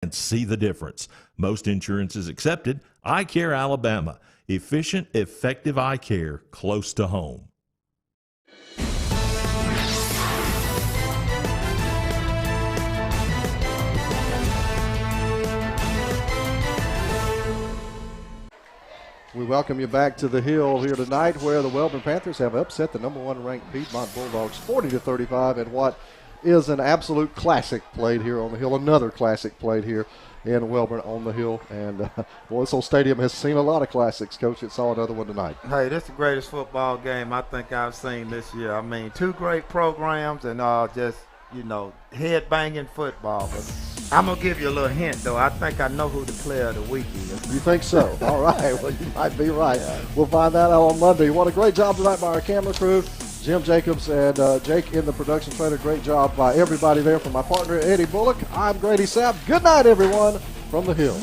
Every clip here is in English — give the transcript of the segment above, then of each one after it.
and see the difference. Most insurance is accepted. Eye Care Alabama. Efficient, effective eye care close to home. We welcome you back to the Hill here tonight, where the Wellborn Panthers have upset the number 1 ranked Piedmont Bulldogs 40-35 in what is an absolute classic played here on the Hill. Another classic played here in Wellborn on the Hill. And boy, this old stadium has seen a lot of classics, Coach. It saw another one tonight. Hey, this is the greatest football game I think I've seen this year. I mean, 2 great programs and just, head-banging football. But I'm going to give you a little hint, though. I think I know who the player of the week is. You think so? All right. Well, you might be right. We'll find that out on Monday. What a great job tonight by our camera crew. Jim Jacobs and Jake in the production trailer. Great job by everybody there. From my partner, Eddie Bullock, I'm Grady Sapp. Good night, everyone, from the Hill.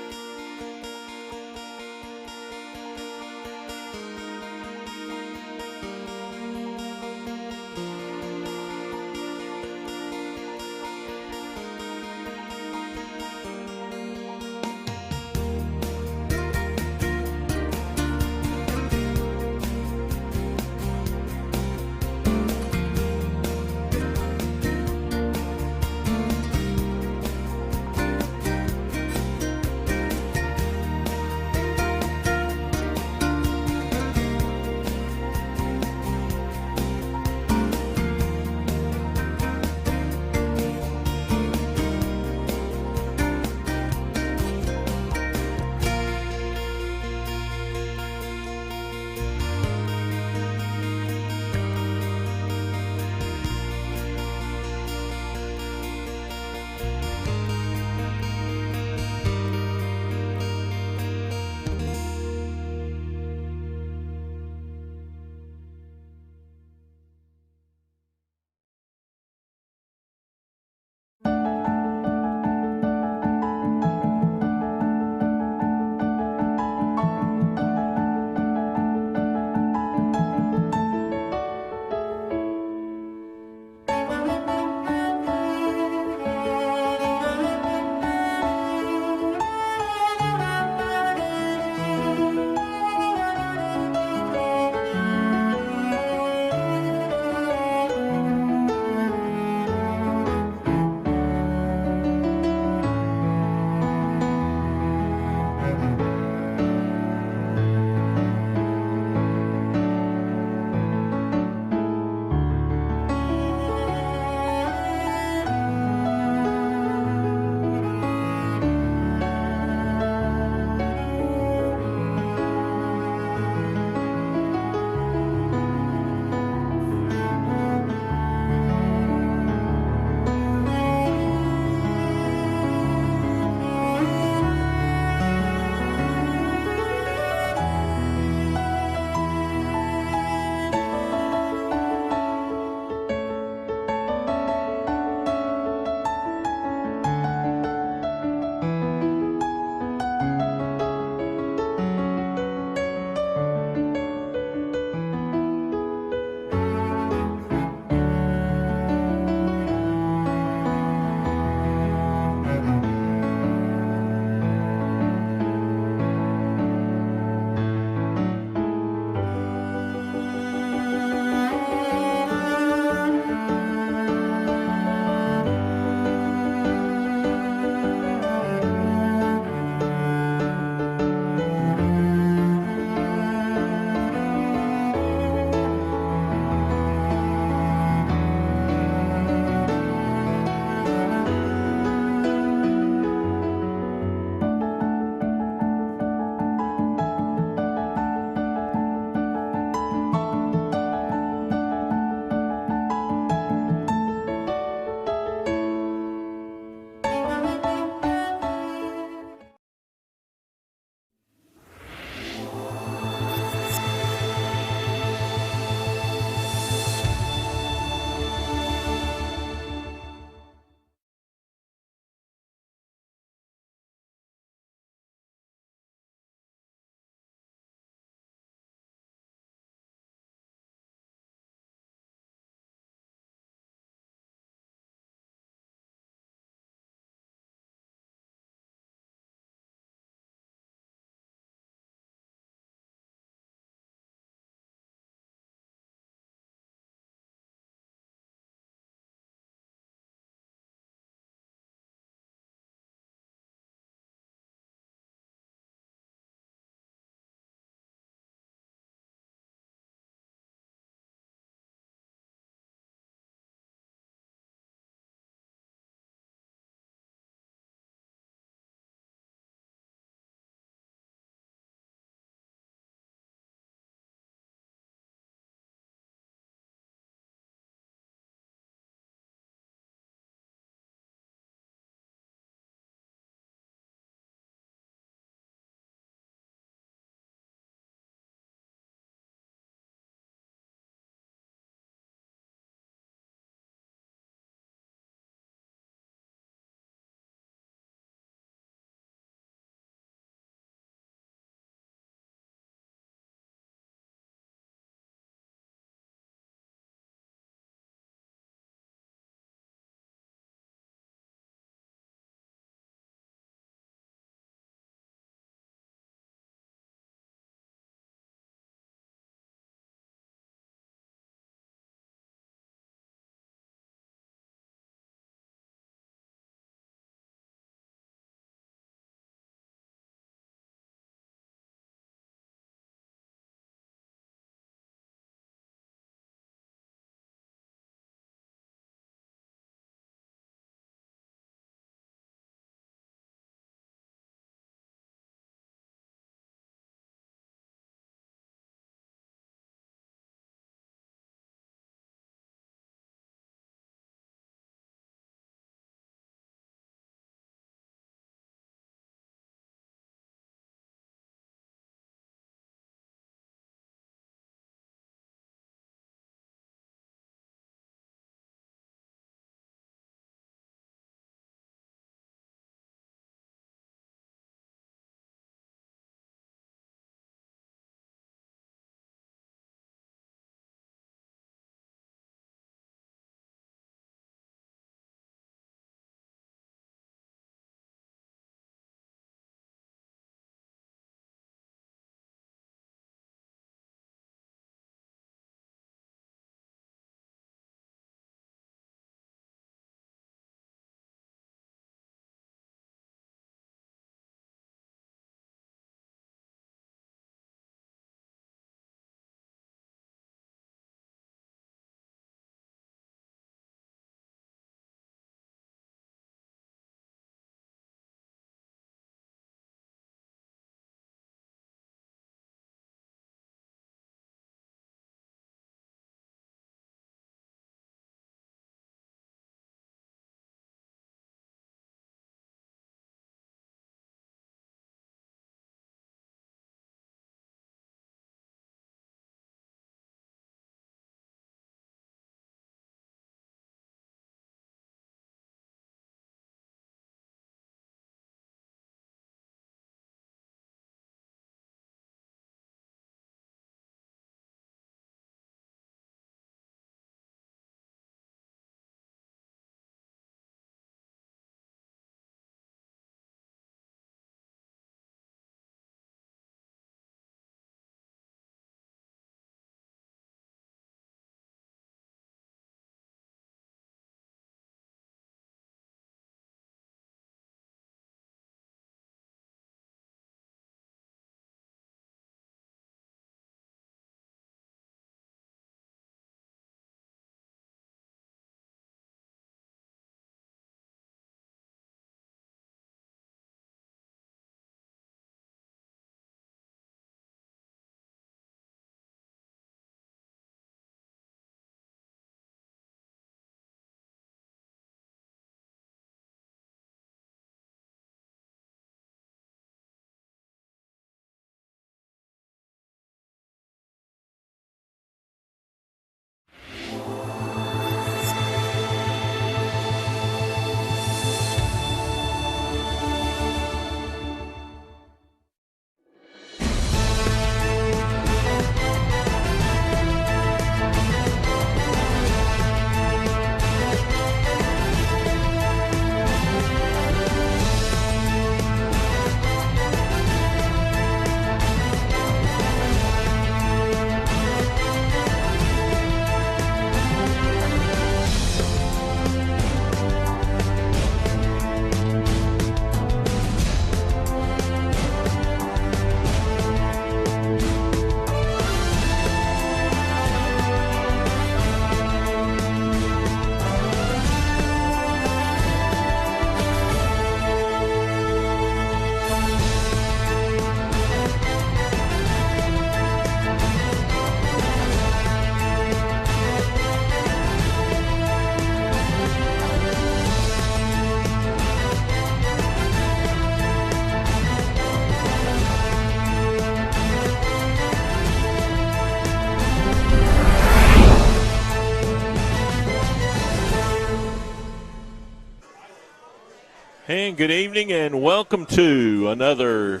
And good evening and welcome to another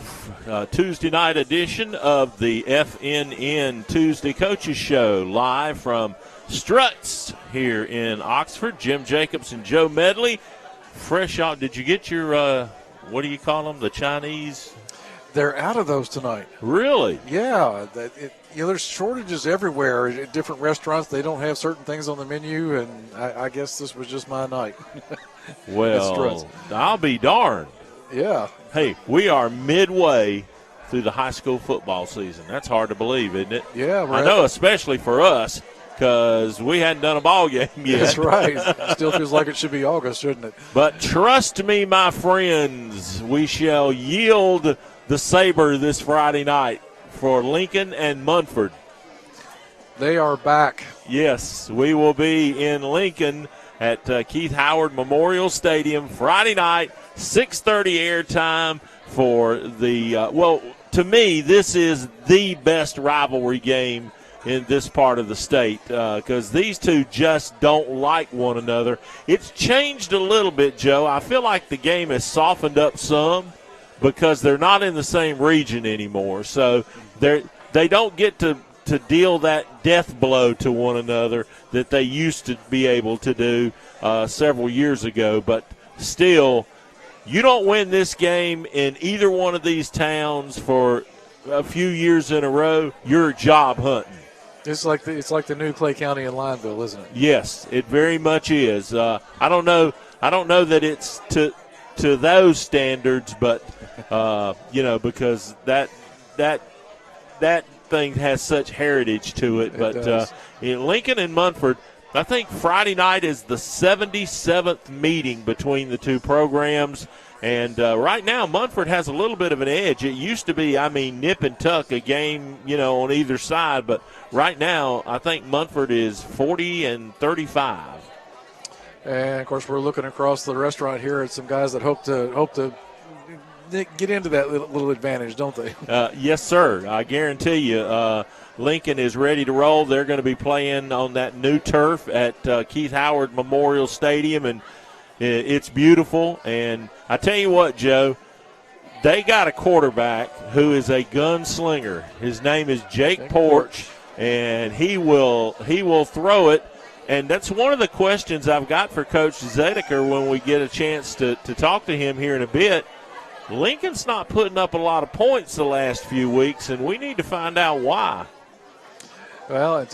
Tuesday night edition of the FNN Tuesday Coaches Show, live from Struts here in Oxford. Jim Jacobs and Joe Medley, fresh out. Did you get your, what do you call them, the Chinese? They're out of those tonight. Really? Yeah. There's shortages everywhere at different restaurants. They don't have certain things on the menu, and I guess this was just my night. Well, I'll be darned. Yeah. Hey, we are midway through the high school football season. That's hard to believe, isn't it? Yeah. I know, especially for us, because we hadn't done a ball game yet. That's right. It still feels like it should be August, shouldn't it? But trust me, my friends, we shall yield the saber this Friday night for Lincoln and Munford. They are back. Yes, we will be in Lincoln at Keith Howard Memorial Stadium Friday night, 6:30 airtime for the, to me, this is the best rivalry game in this part of the state because these two just don't like one another. It's changed a little bit, Joe. I feel like the game has softened up some because they're not in the same region anymore. So they don't get to deal that death blow to one another that they used to be able to do several years ago. But still, you don't win this game in either one of these towns for a few years in a row, you're job hunting. It's like the new Clay County in Lineville, isn't it? Yes, it very much is. I don't know that it's to those standards, but because that thing has such heritage to it. But in Lincoln and Munford, I think Friday night is the 77th meeting between the two programs. And right now, Munford has a little bit of an edge. It used to be, nip and tuck, a game, on either side. But right now, I think Munford is 40-35. And, of course, we're looking across the restaurant here at some guys that hope to get into that little advantage, don't they? Yes, sir. I guarantee you Lincoln is ready to roll. They're going to be playing on that new turf at Keith Howard Memorial Stadium, and it's beautiful. And I tell you what, Joe, they got a quarterback who is a gunslinger. His name is Jake Porch, and he will throw it. And that's one of the questions I've got for Coach Zedaker when we get a chance to talk to him here in a bit. Lincoln's not putting up a lot of points the last few weeks, and we need to find out why. Well,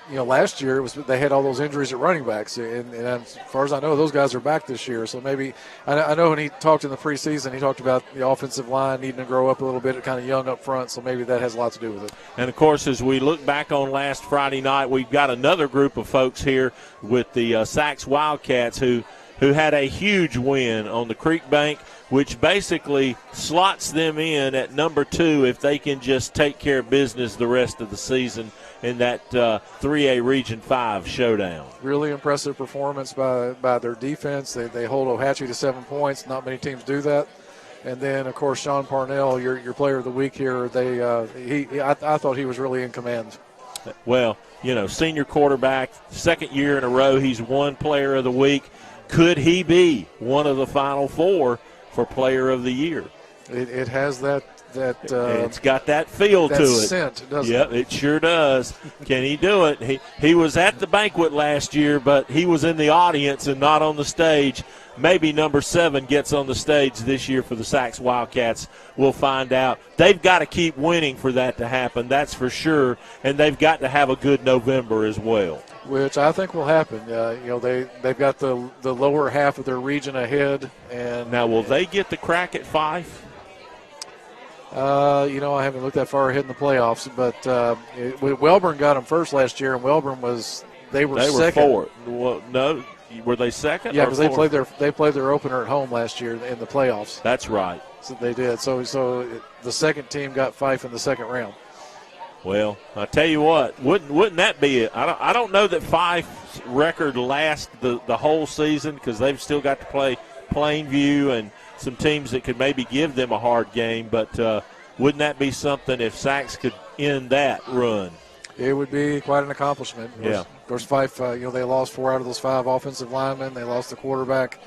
last year they had all those injuries at running backs, and as far as I know, those guys are back this year. So maybe I know when he talked in the preseason, he talked about the offensive line needing to grow up a little bit, kind of young up front. So maybe that has a lot to do with it. And of course, as we look back on last Friday night, we've got another group of folks here with the Sacs Wildcats who had a huge win on the Creek Bank, which basically slots them in at number 2 if they can just take care of business the rest of the season in that 3A Region 5 showdown. Really impressive performance by their defense. They hold Ohatchee to 7 points. Not many teams do that. And then, of course, Sean Parnell, your player of the week here, I thought he was really in command. Well, senior quarterback, second year in a row, he's won player of the week. Could he be one of the Final Four for Player of the Year? It has that. It's got that feel to it. Scent, doesn't it? It sure does. Can he do it? He was at the banquet last year, but he was in the audience and not on the stage. Maybe number 7 gets on the stage this year for the Sacs Wildcats. We'll find out. They've got to keep winning for that to happen, that's for sure, and they've got to have a good November as well. Which I think will happen. They've got the lower half of their region ahead. And now, will they get the crack at Fife? I haven't looked that far ahead in the playoffs, but Wellborn got them first last year, and Wellborn they were second. Were 4th. Well, no, were they second? Yeah, because they played their opener at home last year in the playoffs. That's right. So they did. So the second team got Fife in the second round. Well, I tell you what, wouldn't that be it? I don't know that Fife's record lasts the whole season because they've still got to play Plainview and some teams that could maybe give them a hard game, but wouldn't that be something if Sacs could end that run? It would be quite an accomplishment. Yeah. Of course, Fife, they lost 4 out of those 5 offensive linemen. They lost the quarterback.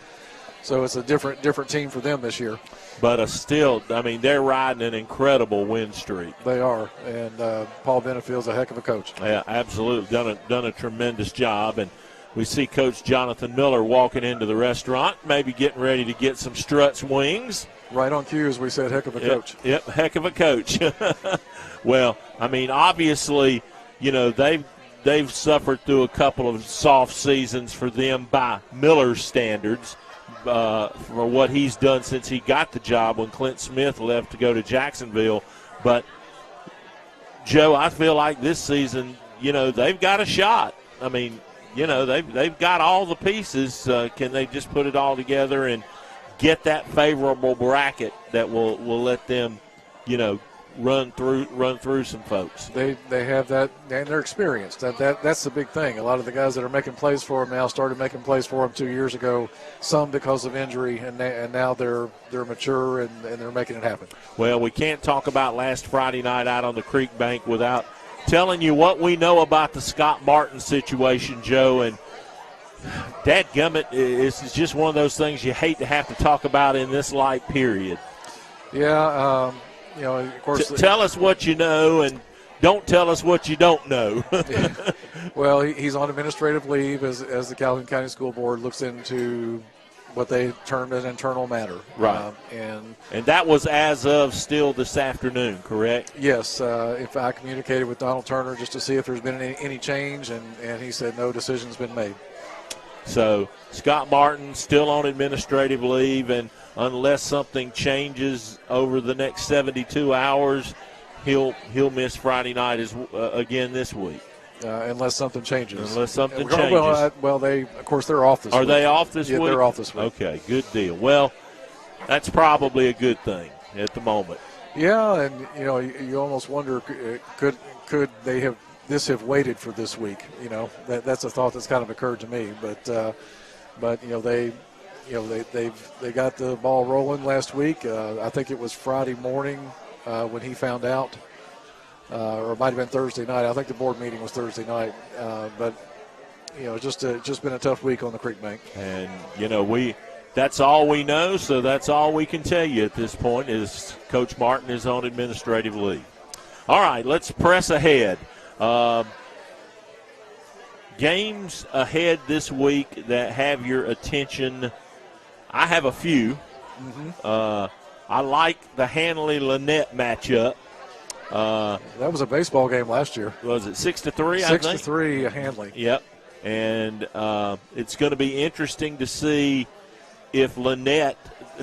So it's a different team for them this year. But still, I mean, they're riding an incredible win streak. They are, and Paul Benefield's a heck of a coach. Yeah, absolutely. Done a tremendous job. And we see Coach Jonathan Miller walking into the restaurant, maybe getting ready to get some Struts wings. Right on cue, as we said, heck of a coach. Yep, heck of a coach. Well, I mean, obviously, you know, they've suffered through a couple of soft seasons for them by Miller's standards. For what he's done since he got the job when Clint Smith left to go to Jacksonville. But, Joe, I feel like this season, you know, they've got a shot. I mean, you know, they've got all the pieces. Can they just put it all together and get that favorable bracket that will let them, you know, run through some folks? They have that, and they're experienced. That's the big thing. A lot of the guys that are making plays for them now started making plays for them 2 years ago, some because of injury, and now they're mature and they're making it happen. Well, we can't talk about last Friday night out on the Creek Bank without telling you what we know about the Scott Martin situation, Joe. And dadgummit, it's just one of those things you hate to have to talk about in this light period. Yeah, you know, of course. Tell us what you know and don't tell us what you don't know. Well, he's on administrative leave as the Calhoun County School Board looks into what they termed an internal matter. Right. And that was as of still this afternoon, correct? Yes. If I communicated with Donald Turner just to see if there's been any change, and he said no decision's been made. So Scott Martin still on administrative leave, and unless something changes over the next 72 hours, he'll miss Friday night again this week. Unless something changes. Unless something changes. Well, they're off this week. Are they off this week? Yeah, they're off this week. Okay, good deal. Well, that's probably a good thing at the moment. Yeah, and you know, you almost wonder could they have waited for this week? You know, that's a thought that's kind of occurred to me. But you know, they got the ball rolling last week. I think it was Friday morning when he found out. Or it might have been Thursday night. I think the board meeting was Thursday night. But, you know, just been a tough week on the Creek Bank. And, you know, that's all we know, so that's all we can tell you at this point is Coach Martin is on administrative leave. All right, let's press ahead. Games ahead this week that have your attention. I have a few. Mm-hmm. I like the Hanley-Lynette matchup. That was a baseball game last year. Was it 6-3? I think 6-3 Hanley. Yep, and it's going to be interesting to see if Lynette,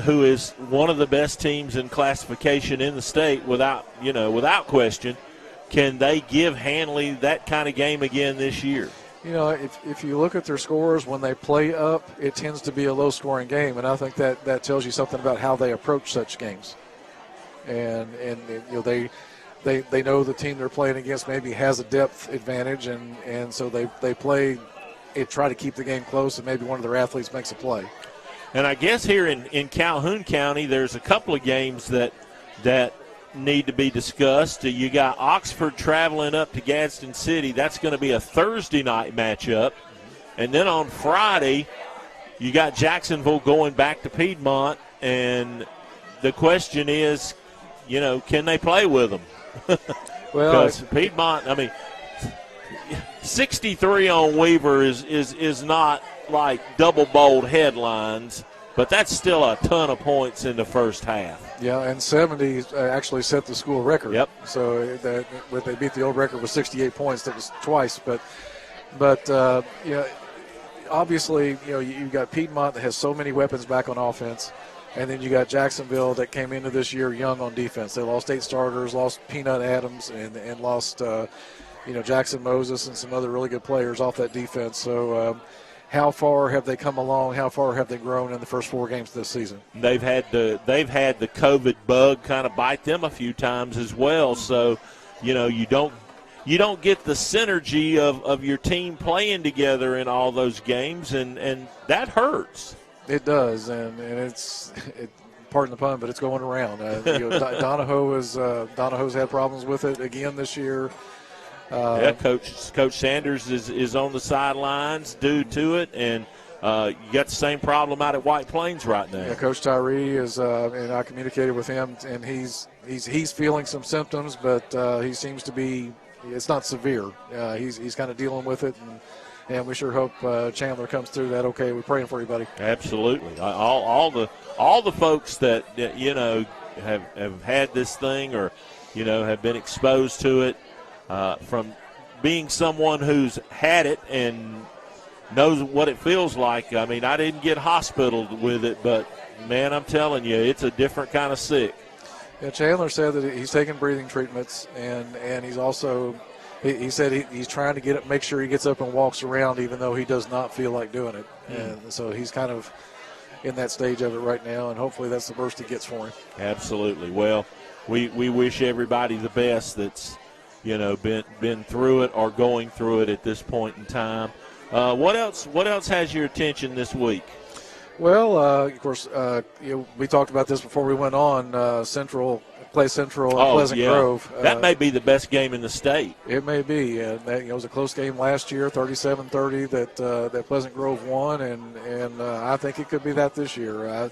who is one of the best teams in classification in the state, without question, can they give Hanley that kind of game again this year? You know, if you look at their scores when they play up, it tends to be a low-scoring game, and I think that tells you something about how they approach such games. And you know, they know the team they're playing against maybe has a depth advantage, and so they play and try to keep the game close, and maybe one of their athletes makes a play. And I guess here in Calhoun County, there's a couple of games that need to be discussed. You got Oxford traveling up to Gadsden City. That's going to be a Thursday night matchup. And then on Friday, you got Jacksonville going back to Piedmont, and the question is, you know, can they play with them? Well, because Piedmont, I mean, 63 on Weaver is not like double bold headlines, but that's still a ton of points in the first half. Yeah, and 70 actually set the school record. Yep. So they beat the old record with 68 points. That was twice, but you know, obviously, you know, you've got Piedmont that has so many weapons back on offense. And then you got Jacksonville that came into this year young on defense. They lost 8 starters, lost Peanut Adams, and lost, you know, Jackson Moses and some other really good players off that defense. So how far have they come along? How far have they grown in the first 4 games this season? They've had the COVID bug kind of bite them a few times as well. So, you know, you don't get the synergy of your team playing together in all those games, and that hurts. It does, and it's pardon the pun, but it's going around. You know, Donahoe's had problems with it again this year. Coach Sanders is on the sidelines due to it, and you got the same problem out at White Plains right now. Yeah, Coach Tyree is, and I communicated with him, and he's feeling some symptoms, but he seems to be. It's not severe. He's kind of dealing with it, and we sure hope Chandler comes through that okay. We're praying for you, buddy. Absolutely. All the folks that have had this thing or have been exposed to it from being someone who's had it and knows what it feels like. I mean, I didn't get hospitaled with it, but man, I'm telling you, it's a different kind of sick. Yeah, Chandler said that he's taking breathing treatments, and he's also he said he's trying to make sure he gets up and walks around, even though he does not feel like doing it. And so he's kind of in that stage of it right now, and hopefully that's the worst it gets for him. Absolutely. Well, we wish everybody the best that's been through it or going through it at this point in time. What else has your attention this week? Well, of course, we talked about this before we went on. Central Pleasant Grove. That may be the best game in the state. It may be. It was a close game last year, 37-30 that Pleasant Grove won, and I think it could be that this year.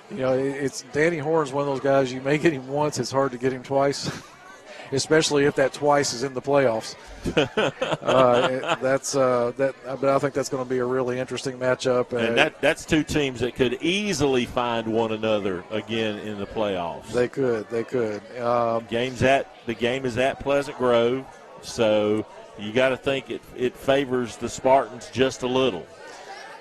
It's Danny Horn's one of those guys. You may get him once; it's hard to get him twice. Especially if that twice is in the playoffs. But I think that's going to be a really interesting matchup. And that's two teams that could easily find one another again in the playoffs. They could. The game is at Pleasant Grove, so you got to think it favors the Spartans just a little.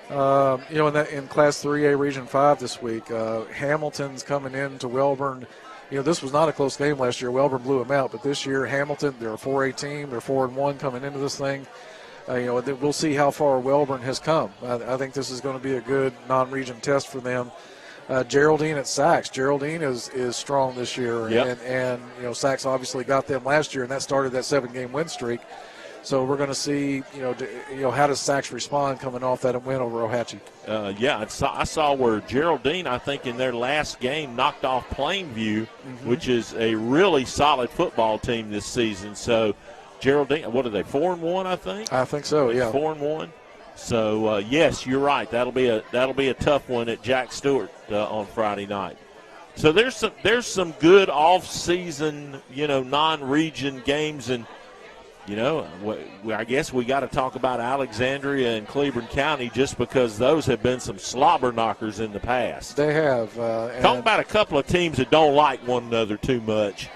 In Class 3A Region 5 this week, Hamilton's coming in to Welborn. This was not a close game last year. Welborn blew them out, but this year Hamilton, they're a 4A team. They're 4-1 coming into this thing. We'll see how far Welborn has come. I think this is going to be a good non-region test for them. Geraldine at Sachs. Geraldine is strong this year, yep. and Sachs obviously got them last year, and that started that 7-game win streak. So we're going to see, how does Sachs respond coming off that win over Ohatchee? I saw where Geraldine, I think, in their last game knocked off Plainview, which is a really solid football team this season. So Geraldine, what are they, 4-1? I think. I think so. Yeah, 4-1. So yes, you're right. That'll be a tough one at Jack Stewart on Friday night. So there's some good off-season, non-region games and. I guess we got to talk about Alexandria and Cleburne County just because those have been some slobber knockers in the past. They have. Talk about a couple of teams that don't like one another too much.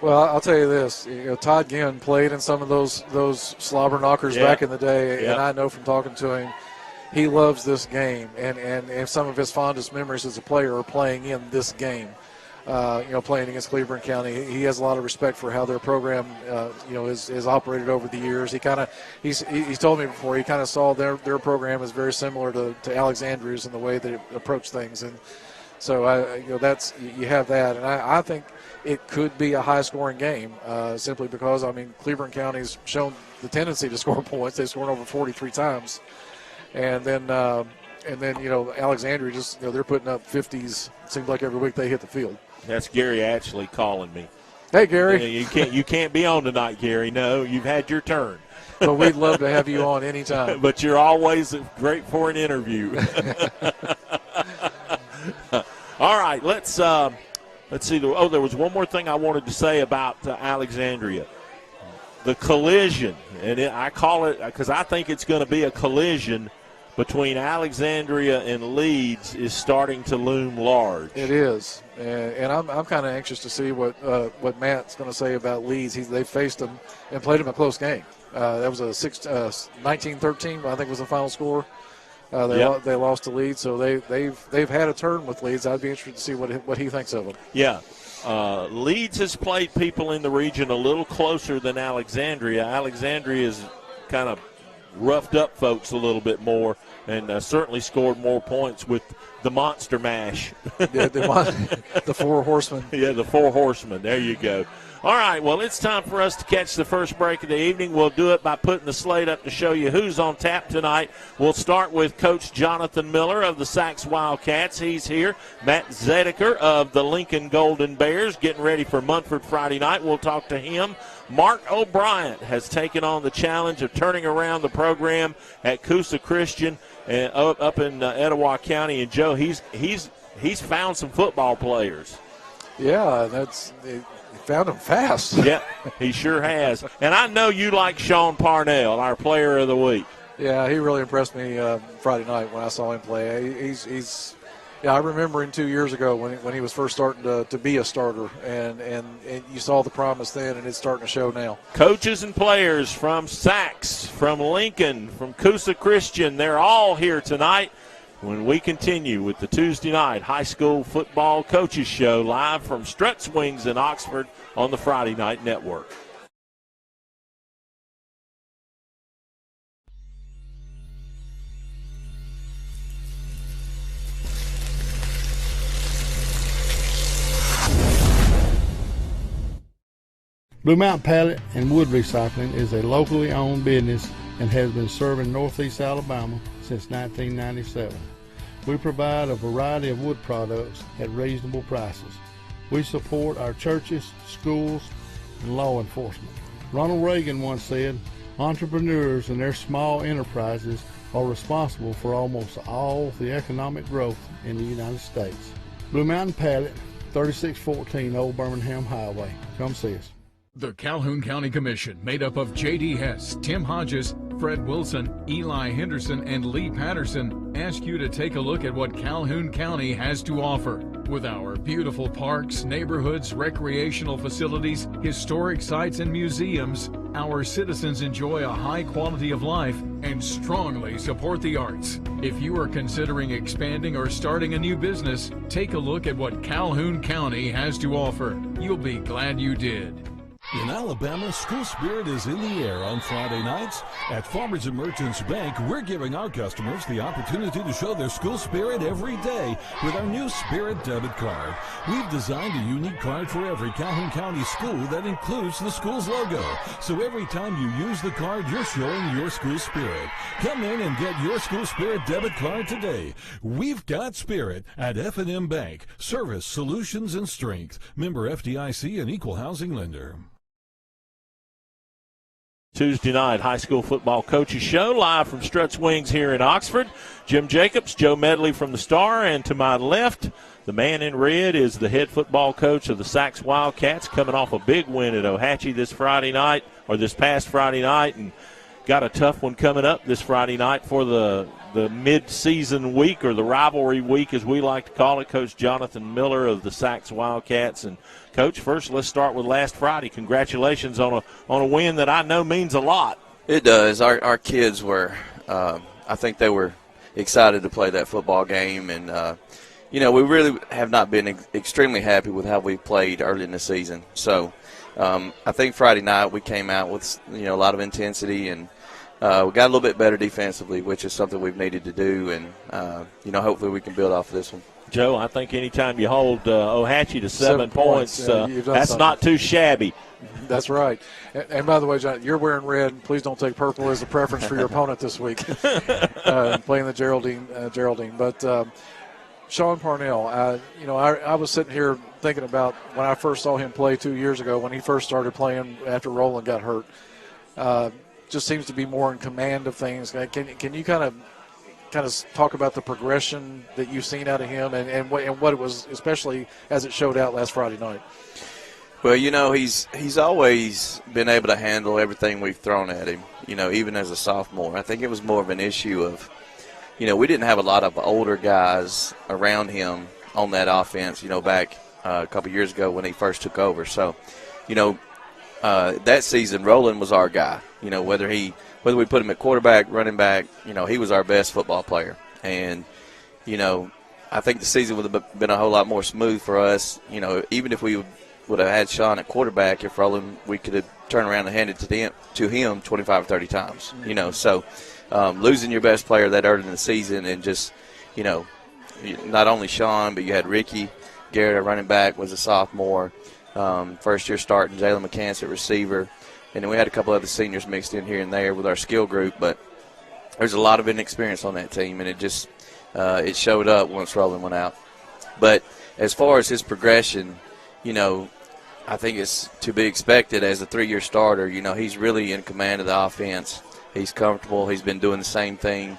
Well, I'll tell you this. Todd Ginn played in some of those slobber knockers back in the day, and I know from talking to him, he loves this game. And some of his fondest memories as a player are playing in this game. Playing against Cleburne County, he has a lot of respect for how their program, is operated over the years. He's told me before he kind of saw their program as very similar to Alexandria's in the way they approach things, and so you have that, and I think it could be a high-scoring game simply because Cleburne County's shown the tendency to score points. They've scored over 43 times, and then Alexandria just they're putting up 50s. It seems like every week they hit the field. That's Gary Ashley calling me. Hey, Gary. You can't be on tonight, Gary. No, you've had your turn. But we'd love to have you on anytime. But you're always great for an interview. All right, let's see. There was one more thing I wanted to say about Alexandria. The collision, and I call it because I think it's going to be a collision between Alexandria and Leeds is starting to loom large. It is, and I'm kind of anxious to see what Matt's going to say about Leeds. They faced them and played them a close game. That was a 19-13, I think was the final score. They lost to Leeds, so they've had a turn with Leeds. I'd be interested to see what he thinks of them. Yeah. Leeds has played people in the region a little closer than Alexandria. Alexandria is kind of roughed up folks a little bit more and certainly scored more points with the Monster Mash. The Four Horsemen. Yeah, the Four Horsemen. There you go. All right, well, it's time for us to catch the first break of the evening. We'll do it by putting the slate up to show you who's on tap tonight. We'll start with Coach Jonathan Miller of the Sachs Wildcats. He's here. Matt Zedaker of the Lincoln Golden Bears getting ready for Munford Friday night. We'll talk to him. Mark Obryant has taken on the challenge of turning around the program at Coosa Christian. and up in Etowah County. And Joe, he's found some football players. Yeah, he found them fast. Yeah, he sure has. And I know you like Sean Parnell, our player of the week. Yeah, he really impressed me Friday night when I saw him play. I remember him 2 years ago when he was first starting to be a starter, and you saw the promise then, and it's starting to show now. Coaches and players from Sachs, from Lincoln, from Coosa Christian, they're all here tonight when we continue with the Tuesday night high school football coaches show live from Struts Wings in Oxford on the Friday Night Network. Blue Mountain Pallet and Wood Recycling is a locally owned business and has been serving Northeast Alabama since 1997. We provide a variety of wood products at reasonable prices. We support our churches, schools, and law enforcement. Ronald Reagan once said, entrepreneurs and their small enterprises are responsible for almost all the economic growth in the United States. Blue Mountain Pallet, 3614 Old Birmingham Highway. Come see us. The Calhoun County Commission, made up of J.D. Hess, Tim Hodges, Fred Wilson, Eli Henderson, and Lee Patterson, ask you to take a look at what Calhoun County has to offer. With our beautiful parks, neighborhoods, recreational facilities, historic sites, and museums, our citizens enjoy a high quality of life and strongly support the arts. If you are considering expanding or starting a new business, take a look at what Calhoun County has to offer. You'll be glad you did. In Alabama, school spirit is in the air on Friday nights. At Farmers and Merchants Bank, we're giving our customers the opportunity to show their school spirit every day with our new Spirit debit card. We've designed a unique card for every Calhoun County school that includes the school's logo. So every time you use the card, you're showing your school spirit. Come in and get your school spirit debit card today. We've got spirit at FNN Bank. Service, solutions, and strength. Member FDIC and equal housing lender. Tuesday night high school football coaches show live from Struts Wings here in Oxford. Jim Jacobs, Joe Medley from the Star, and to my left, the man in red is the head football coach of the Sachs Wildcats, coming off a big win at Ohatchee this past Friday night, and got a tough one coming up this Friday night for the mid-season week, or the rivalry week as we like to call it. Coach Jonathan Miller of the Sachs Wildcats. And Coach, first let's start with last Friday. Congratulations on a win that I know means a lot. It does. Our kids were, I think they were excited to play that football game, and we really have not been extremely happy with how we played early in the season. So I think Friday night we came out with a lot of intensity, and we got a little bit better defensively, which is something we've needed to do, and hopefully we can build off of this one. Joe, I think anytime you hold Ohatchee to 7 points, that's something. not too shabby. That's right. And by the way, John, you're wearing red. Please don't take purple as a preference for your opponent this week, playing the Geraldine. But Sean Parnell, I was sitting here thinking about when I first saw him play 2 years ago, when he first started playing after Roland got hurt. Just seems to be more in command of things. Can you kind of talk about the progression that you've seen out of him and what it was, especially as it showed out last Friday night? Well, he's always been able to handle everything we've thrown at him, even as a sophomore. I think it was more of an issue of, we didn't have a lot of older guys around him on that offense, back a couple years ago when he first took over. So, that season, Roland was our guy. Whether we put him at quarterback, running back, he was our best football player. And, I think the season would have been a whole lot more smooth for us. Even if we would have had Sean at quarterback, if Roland, we could have turned around and handed to him 25 or 30 times. So losing your best player that early in the season, and just, not only Sean, but you had Ricky Garrett, our running back, was a sophomore. First year starting, Jalen McCants at receiver. And then we had a couple other seniors mixed in here and there with our skill group. But there's a lot of inexperience on that team, and it just it showed up once Roland went out. But as far as his progression, I think it's to be expected as a 3-year starter. He's really in command of the offense. He's comfortable. He's been doing the same thing,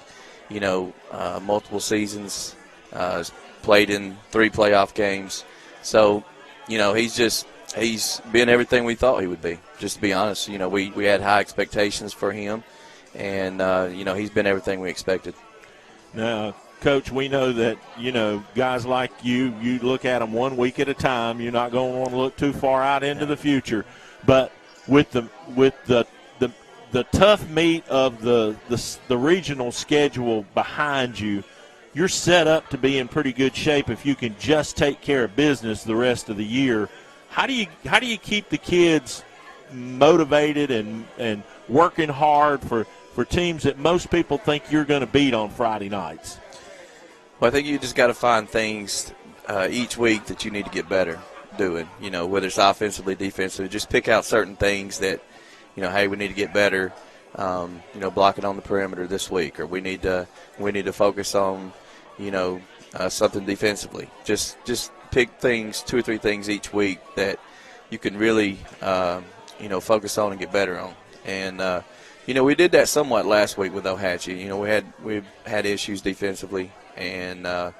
multiple seasons, played in 3 playoff games. So, he's been everything we thought he would be, just to be honest. We had high expectations for him, and, he's been everything we expected. Now, Coach, we know that, guys like you look at them 1 week at a time. You're not going to want to look too far out into the future. But with the tough meat of the regional schedule behind you, you're set up to be in pretty good shape if you can just take care of business the rest of the year. How do you keep the kids motivated and working hard for teams that most people think you're going to beat on Friday nights? Well, I think you just got to find things each week that you need to get better doing, whether it's offensively, defensively. Just pick out certain things that, hey, we need to get better, blocking on the perimeter this week, or we need to focus on, something defensively. Just pick things, 2 or 3 things each week that you can really, focus on and get better on. And, we did that somewhat last week with Ohatchee. We had issues defensively, and I'm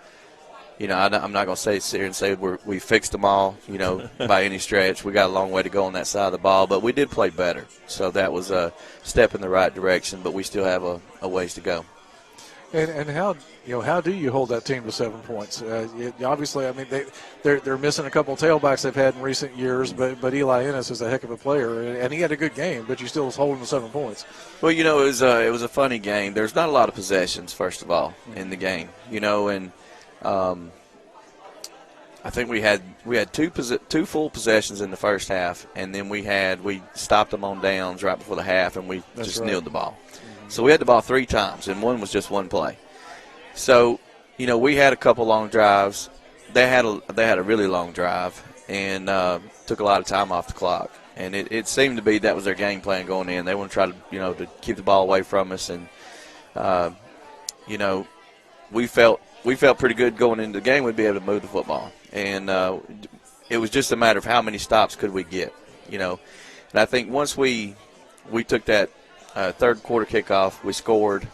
not going to sit here and say we fixed them all, by any stretch. We got a long way to go on that side of the ball, but we did play better. So that was a step in the right direction, but we still have a ways to go. And how do you hold that team to 7 points? Obviously, I mean they're missing a couple of tailbacks they've had in recent years, but Eli Ennis is a heck of a player, and he had a good game, but you still was holding to 7 points. Well, it was a funny game. There's not a lot of possessions, first of all, in the game, and I think we had two full possessions in the first half, and then we stopped them on downs right before the half, and we kneeled the ball. So we had the ball 3 times, and one was just one play. So, we had a couple long drives. They had a really long drive and took a lot of time off the clock. And it seemed to be that was their game plan going in. They want to try to, to keep the ball away from us. And, we felt pretty good going into the game we'd be able to move the football. And it was just a matter of how many stops could we get, And I think once we took that third quarter kickoff, we scored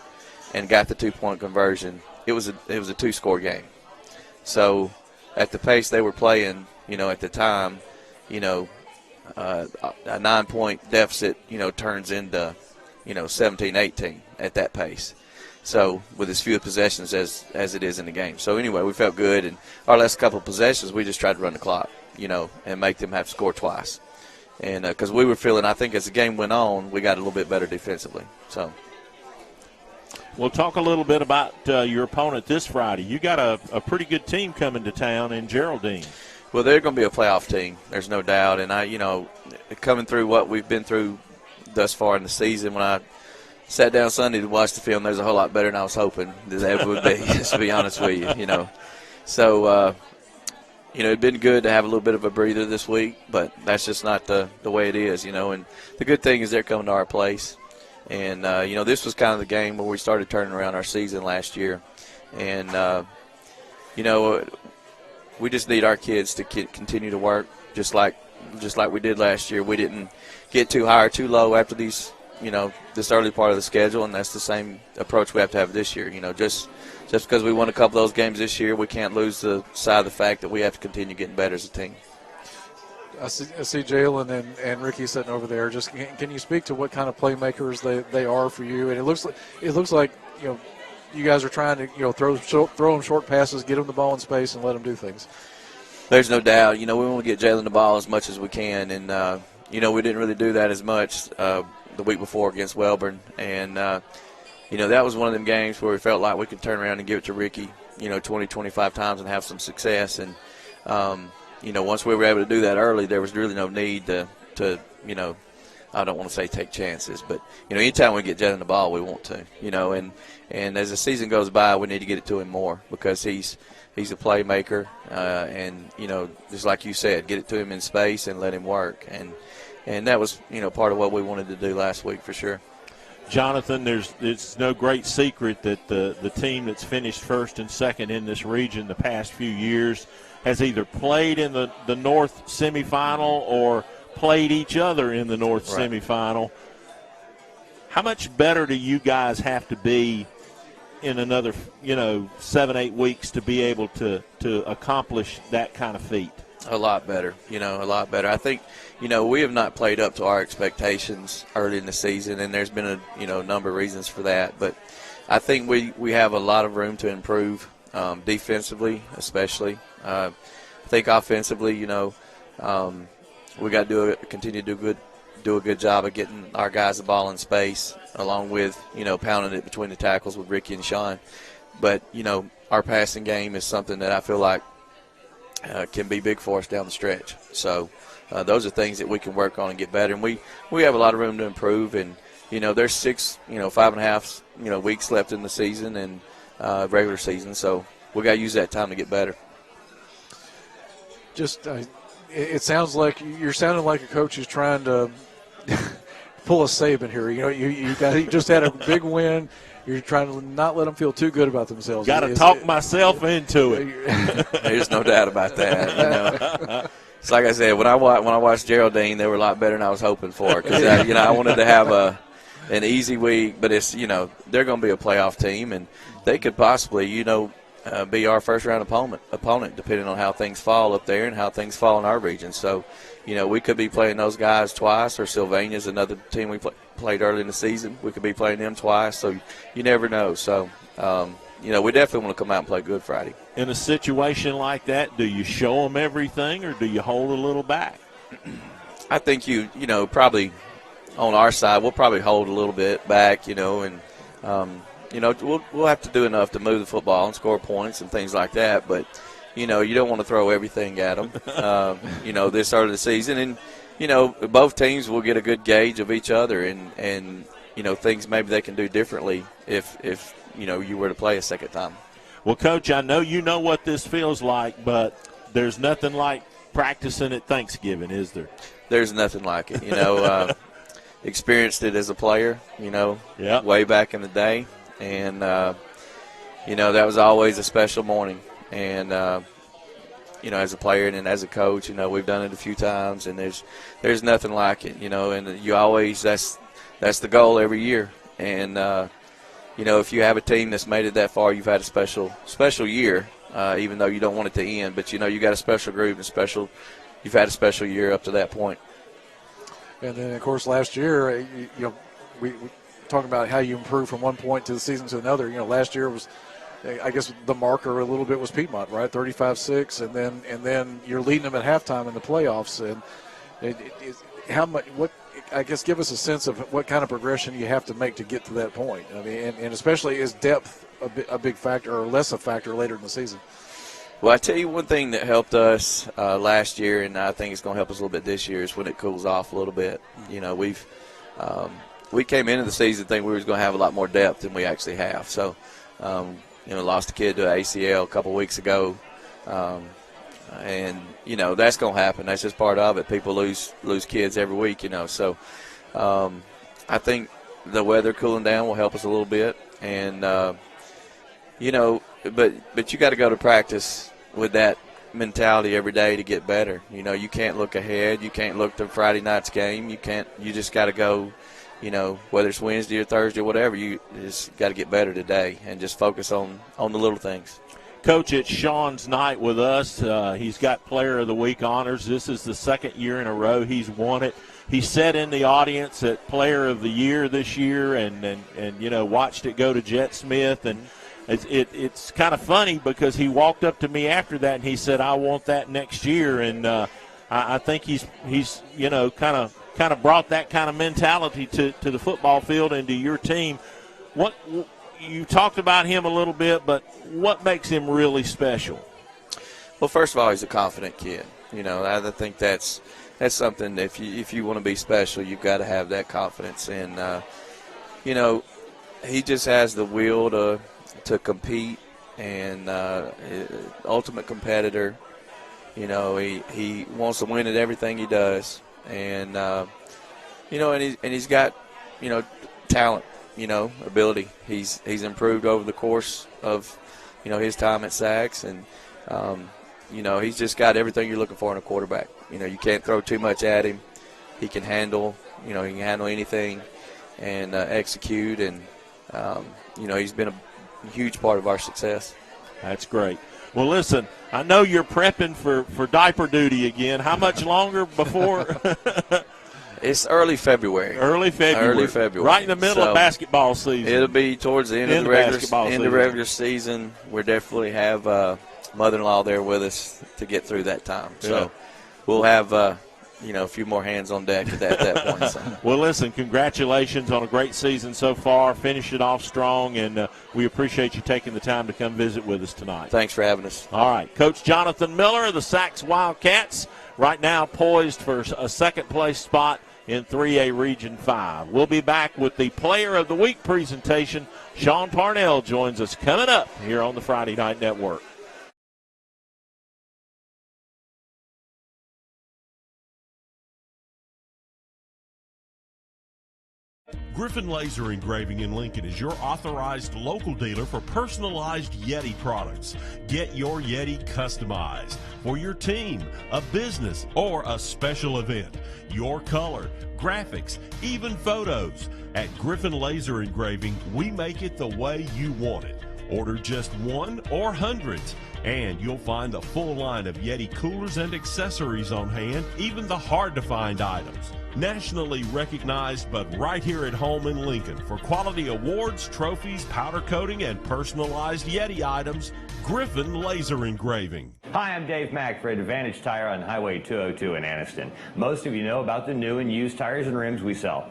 and got the 2-point conversion. It was a 2-score game. So at the pace they were playing, at the time, a 9-point deficit, turns into, 17-18 at that pace. So with as few possessions as it is in the game. So anyway, we felt good, and our last couple of possessions, we just tried to run the clock, and make them have to score twice. And because we were feeling, I think as the game went on, we got a little bit better defensively. So we'll talk a little bit about your opponent this Friday. You got a pretty good team coming to town in Geraldine. Well, they're going to be a playoff team. There's no doubt. And coming through what we've been through thus far in the season, when I sat down Sunday to watch the film, there's a whole lot better than I was hoping that would be, to be honest with you, So, it'd been good to have a little bit of a breather this week, but that's just not the way it is, And the good thing is they're coming to our place. And, this was kind of the game where we started turning around our season last year. And, we just need our kids to continue to work just like we did last year. We didn't get too high or too low after this early part of the schedule, and that's the same approach we have to have this year. Just because we won a couple of those games this year, we can't lose the side of the fact that we have to continue getting better as a team. I see Jalen and Ricky sitting over there. Just can you speak to what kind of playmakers they are for you? And it looks like you guys are trying to throw them short passes, get them the ball in space, and let them do things. There's no doubt. We want to get Jalen the ball as much as we can, and we didn't really do that as much the week before against Welborn, and that was one of them games where we felt like we could turn around and give it to Ricky, 20, 25 times and have some success. And once we were able to do that early, there was really no need to I don't want to say take chances, but anytime we get Jalen the ball, we want to, and as the season goes by, we need to get it to him more because he's a playmaker, and just like you said, get it to him in space and let him work, and that was part of what we wanted to do last week for sure. Jonathan, it's no great secret that the team that's finished first and second in this region the past few years has either played in the North semifinal or played each other in the North semifinal. How much better do you guys have to be in another 7-8 weeks to be able to accomplish that kind of feat? A lot better, a lot better. I think, we have not played up to our expectations early in the season, and there's been a number of reasons for that. But I think we have a lot of room to improve, defensively especially. I think offensively, we got to continue to do a good job of getting our guys the ball in space, along with pounding it between the tackles with Ricky and Sean. But our passing game is something that I feel like can be big for us down the stretch. So those are things that we can work on and get better. And we have a lot of room to improve. And there's 5.5 weeks left in the season and regular season. So we got to use that time to get better. Just it sounds like you're sounding like a coach who's trying to pull a Saban here. You just had a big win. You're trying to not let them feel too good about themselves. Got to talk myself into it. There's no doubt about that. It's like I said, when I watched Geraldine, they were a lot better than I was hoping for, because I wanted to have an easy week. But it's they're going to be a playoff team, and they could possibly be our first round opponent, depending on how things fall up there and how things fall in our region. So, we could be playing those guys twice, or Sylvania's another team we played early in the season. We could be playing them twice, so you never know. So, we definitely want to come out and play good Friday. In a situation like that, do you show them everything, or do you hold a little back? I think probably on our side, we'll probably hold a little bit back, and we'll have to do enough to move the football and score points and things like that. But, you don't want to throw everything at them, this early in the season. And, both teams will get a good gauge of each other and things maybe they can do differently if you were to play a second time. Well, Coach, I know you know what this feels like, but there's nothing like practicing at Thanksgiving, is there? There's nothing like it. Experienced it as a player, way back in the day. And, that was always a special morning. And, as a player and as a coach, we've done it a few times, and there's nothing like it, and you always, that's the goal every year. And, if you have a team that's made it that far, you've had a special year, even though you don't want it to end. But, you got a special group and you've had a special year up to that point. And then, of course, last year, we talking about how you improve from one point to the season to another. Last year was, I guess, the marker a little bit was Piedmont, right? 35-6, and then you're leading them at halftime in the playoffs. And how much? What? I guess give us a sense of what kind of progression you have to make to get to that point. I mean, and especially is depth a big factor or less a factor later in the season? Well, I tell you one thing that helped us last year, and I think it's going to help us a little bit this year, is when it cools off a little bit. We came into the season thinking we were going to have a lot more depth than we actually have. So, lost a kid to an ACL a couple weeks ago, and that's going to happen. That's just part of it. People lose kids every week, So, I think the weather cooling down will help us a little bit, and but you got to go to practice with that mentality every day to get better. You can't look ahead. You can't look to Friday night's game. You just got to go. Whether it's Wednesday or Thursday or whatever, you just got to get better today and just focus on the little things. Coach, it's Sean's night with us. He's got Player of the Week honors. This is the second year in a row he's won it. He sat in the audience at Player of the Year this year and watched it go to Jet Smith. And it's kind of funny because he walked up to me after that and he said, "I want that next year." And I think he's kind of brought that kind of mentality to the football field and to your team. What you talked about him a little bit, but what makes him really special? Well, first of all, he's a confident kid. I think that's something. If you want to be special, you've got to have that confidence. And he just has the will to compete and ultimate competitor. He wants to win at everything he does. And he's got talent, ability. He's improved over the course of his time at Sags, and he's just got everything you're looking for in a quarterback. You can't throw too much at him. He can handle he can handle anything and execute. And he's been huge part of our success. That's great. Well, listen, I know you're prepping for diaper duty again. How much longer before? It's early February. Early February. Right in the middle of basketball season. It'll be towards the end of the regular season. We definitely have mother-in-law there with us to get through that time. Yeah. So we'll have a few more hands on deck at that point. So. Well, listen, congratulations on a great season so far. Finish it off strong, and we appreciate you taking the time to come visit with us tonight. Thanks for having us. All right. Coach Jonathan Miller of the Sacs Wildcats right now poised for a second-place spot in 3A Region 5. We'll be back with the Player of the Week presentation. Sean Parnell joins us coming up here on the Friday Night Network. Griffin Laser Engraving in Lincoln is your authorized local dealer for personalized Yeti products. Get your Yeti customized for your team, a business, or a special event. Your color, graphics, even photos. At Griffin Laser Engraving, we make it the way you want it. Order just one or hundreds, and you'll find a full line of Yeti coolers and accessories on hand, even the hard-to-find items. Nationally recognized, but right here at home in Lincoln for quality awards, trophies, powder coating, and personalized Yeti items, Griffin Laser Engraving. Hi, I'm Dave Mack for Advantage Tire on Highway 202 in Anniston. Most of you know about the new and used tires and rims we sell,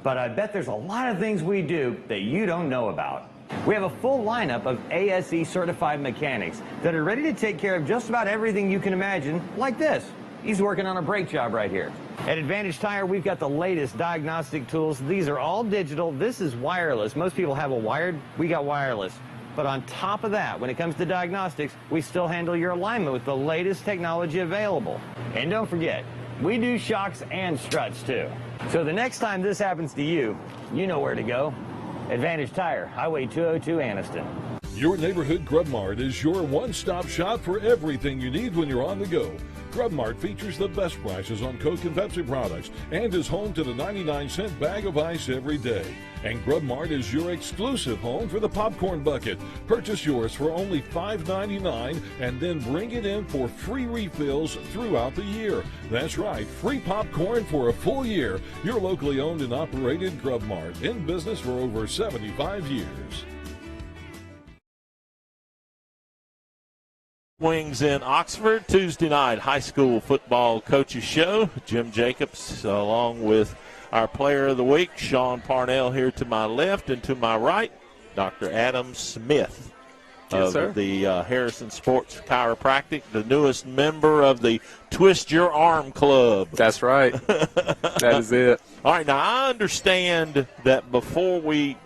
but I bet there's a lot of things we do that you don't know about. We have a full lineup of ASE certified mechanics that are ready to take care of just about everything you can imagine, like this. He's working on a brake job right here. At Advantage Tire, we've got the latest diagnostic tools. These are all digital. This is wireless. Most people have a wired. We got wireless. But on top of that, when it comes to diagnostics, we still handle your alignment with the latest technology available. And don't forget, we do shocks and struts too. So the next time this happens to you, you know where to go. Advantage Tire, Highway 202, Anniston. Your neighborhood Grub Mart is your one-stop shop for everything you need when you're on the go. Grub Mart features the best prices on Coke and Pepsi products and is home to the 99-cent bag of ice every day. And Grub Mart is your exclusive home for the popcorn bucket. Purchase yours for only $5.99 and then bring it in for free refills throughout the year. That's right, free popcorn for a full year. Your locally owned and operated Grub Mart, in business for over 75 years. Wings in Oxford, Tuesday night high school football coaches show. Jim Jacobs along with our player of the week, Sean Parnell, here to my left, and to my right, Dr. Adam Smith of the Harrison Sports Chiropractic, the newest member of the Twist Your Arm Club. That's right. That is it. All right, now I understand that before we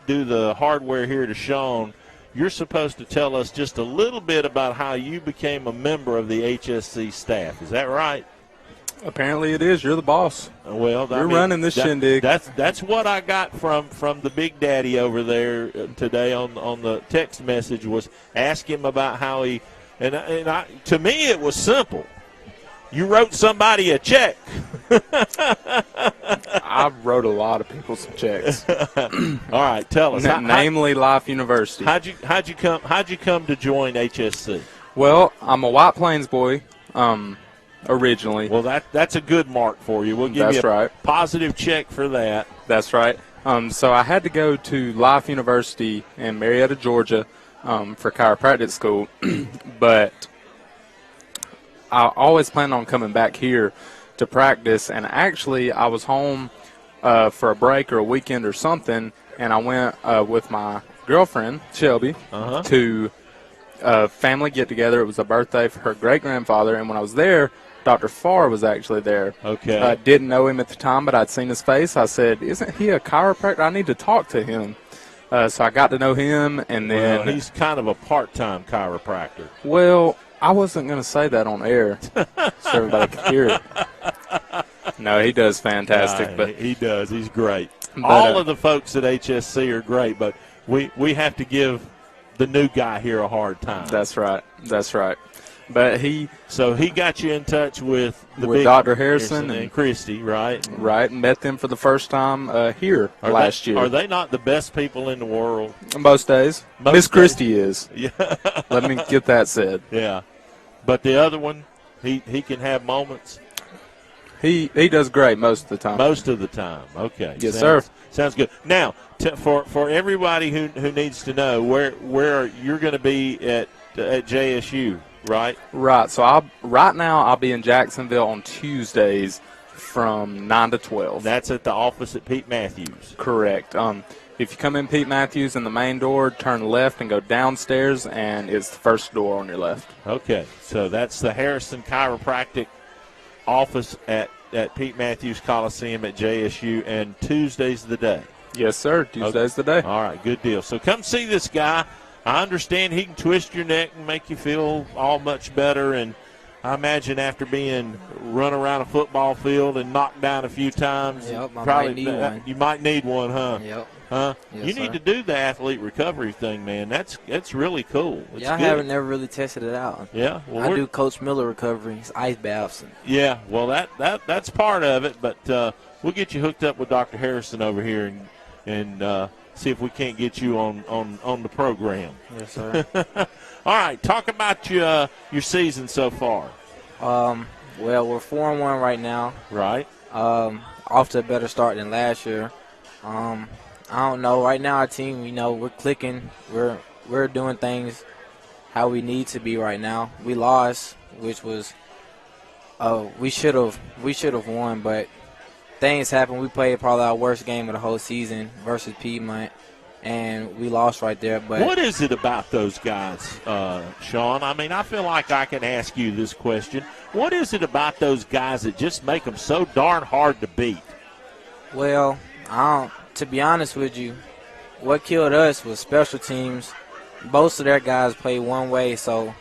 do the hardware here to Sean, you're supposed to tell us just a little bit about how you became a member of the HSC staff. Is that right? Apparently it is. You're the boss. Well, you're running this shindig. That's what I got from the Big Daddy over there today on the text message, was ask him about how he and to me it was simple. You wrote somebody a check. I wrote a lot of people some checks. All right, tell us. Namely, Life University. How'd you come to join HSC? Well, I'm a White Plains boy, originally. Well, that's a good mark for you. We'll give you a positive check for that. That's right. So I had to go to Life University in Marietta, Georgia, for chiropractic school, but I always planned on coming back here to practice, and actually I was home for a break or a weekend or something, and I went with my girlfriend, Shelby, to a family get-together. It was a birthday for her great-grandfather, and when I was there, Dr. Farr was actually there. Okay. I didn't know him at the time, but I'd seen his face. I said, isn't he a chiropractor? I need to talk to him. So I got to know him, and then... Well, he's kind of a part-time chiropractor. Well, I wasn't going to say that on air so everybody could hear it. No, he does fantastic. But he does. He's great. All of the folks at HSC are great, but we have to give the new guy here a hard time. That's right. That's right. But he got you in touch with with Dr. Harrison and Christy, right? Right, met them for the first time here last year. Are they not the best people in the world? Most days. Miss Christie is. Yeah. Let me get that said. Yeah. But the other one, he can have moments. He does great most of the time. Most of the time. Okay. Yes, sir. Sounds good. Now, for everybody who needs to know, where you're going to be at JSU, right? Right. So right now I'll be in Jacksonville on Tuesdays from 9 to 12. That's at the office at Pete Matthews. Correct. If you come in Pete Matthews in the main door, turn left and go downstairs, and it's the first door on your left. Okay. So that's the Harrison Chiropractic office at Pete Matthews Coliseum at JSU, and Tuesday's the day. Yes, sir. Tuesday's the day. All right, good deal. So come see this guy. I understand he can twist your neck and make you feel all much better, and I imagine after being run around a football field and knocked down a few times, yep, you might need one, huh? Yep. Huh? Yes, you need to do the athlete recovery thing, man. That's really cool. It's I haven't never really tested it out. Yeah, well, I do Coach Miller recoveries, ice baths. Yeah, well that's part of it, but we'll get you hooked up with Dr. Harrison over here and see if we can't get you on the program. Yes, sir. All right, talk about your season so far. Well, we're 4-1 right now. Right. Off to a better start than last year. I don't know. Right now, our team, we're clicking. We're doing things how we need to be right now. We lost, which was we should have won, but things happen. We played probably our worst game of the whole season versus Piedmont, and we lost right there. But what is it about those guys, Sean? I mean, I feel like I can ask you this question. What is it about those guys that just make them so darn hard to beat? Well, to be honest with you, what killed us was special teams. Most of their guys play one way, so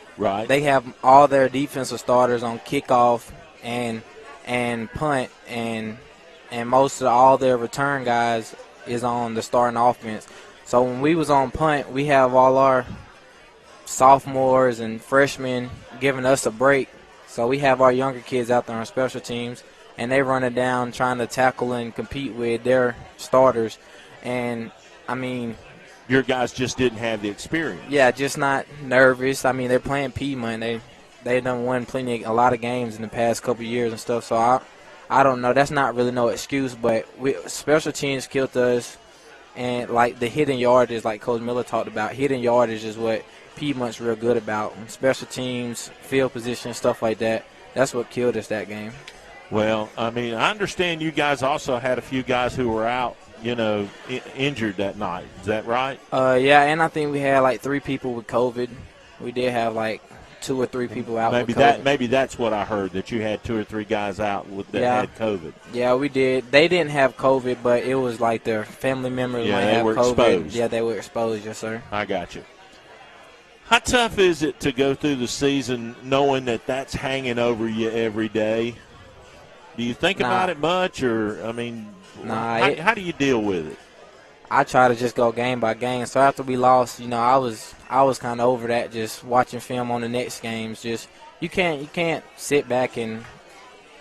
they have all their defensive starters on kickoff and punt, and most of all their return guys is on the starting offense. So when we was on punt, we have all our sophomores and freshmen giving us a break. So we have our younger kids out there on special teams, and they run it down trying to tackle and compete with their starters. And, I mean, your guys just didn't have the experience. Yeah, just not nervous. I mean, they're playing Piedmont. They done won a lot of games in the past couple of years and stuff. So I don't know. That's not really no excuse. But special teams killed us. And, like, the hidden yardage, like Coach Miller talked about, hidden yardage is what Piedmont's real good about. And special teams, field position, stuff like that, that's what killed us that game. Well, I mean, I understand you guys also had a few guys who were out, injured that night. Is that right? Yeah, and I think we had like 3 people with COVID. We did have like 2 or 3 people out with COVID. Maybe that's what I heard, that you had 2 or 3 guys out that had COVID. Yeah, we did. They didn't have COVID, but it was like their family members might have COVID. Exposed. Yeah, they were exposed, yes, sir. I got you. How tough is it to go through the season knowing that that's hanging over you every day? Do you think about it much, or, I mean, how do you deal with it? I try to just go game by game. So after we lost, I was kind of over that, just watching film on the next games. Just you can't sit back and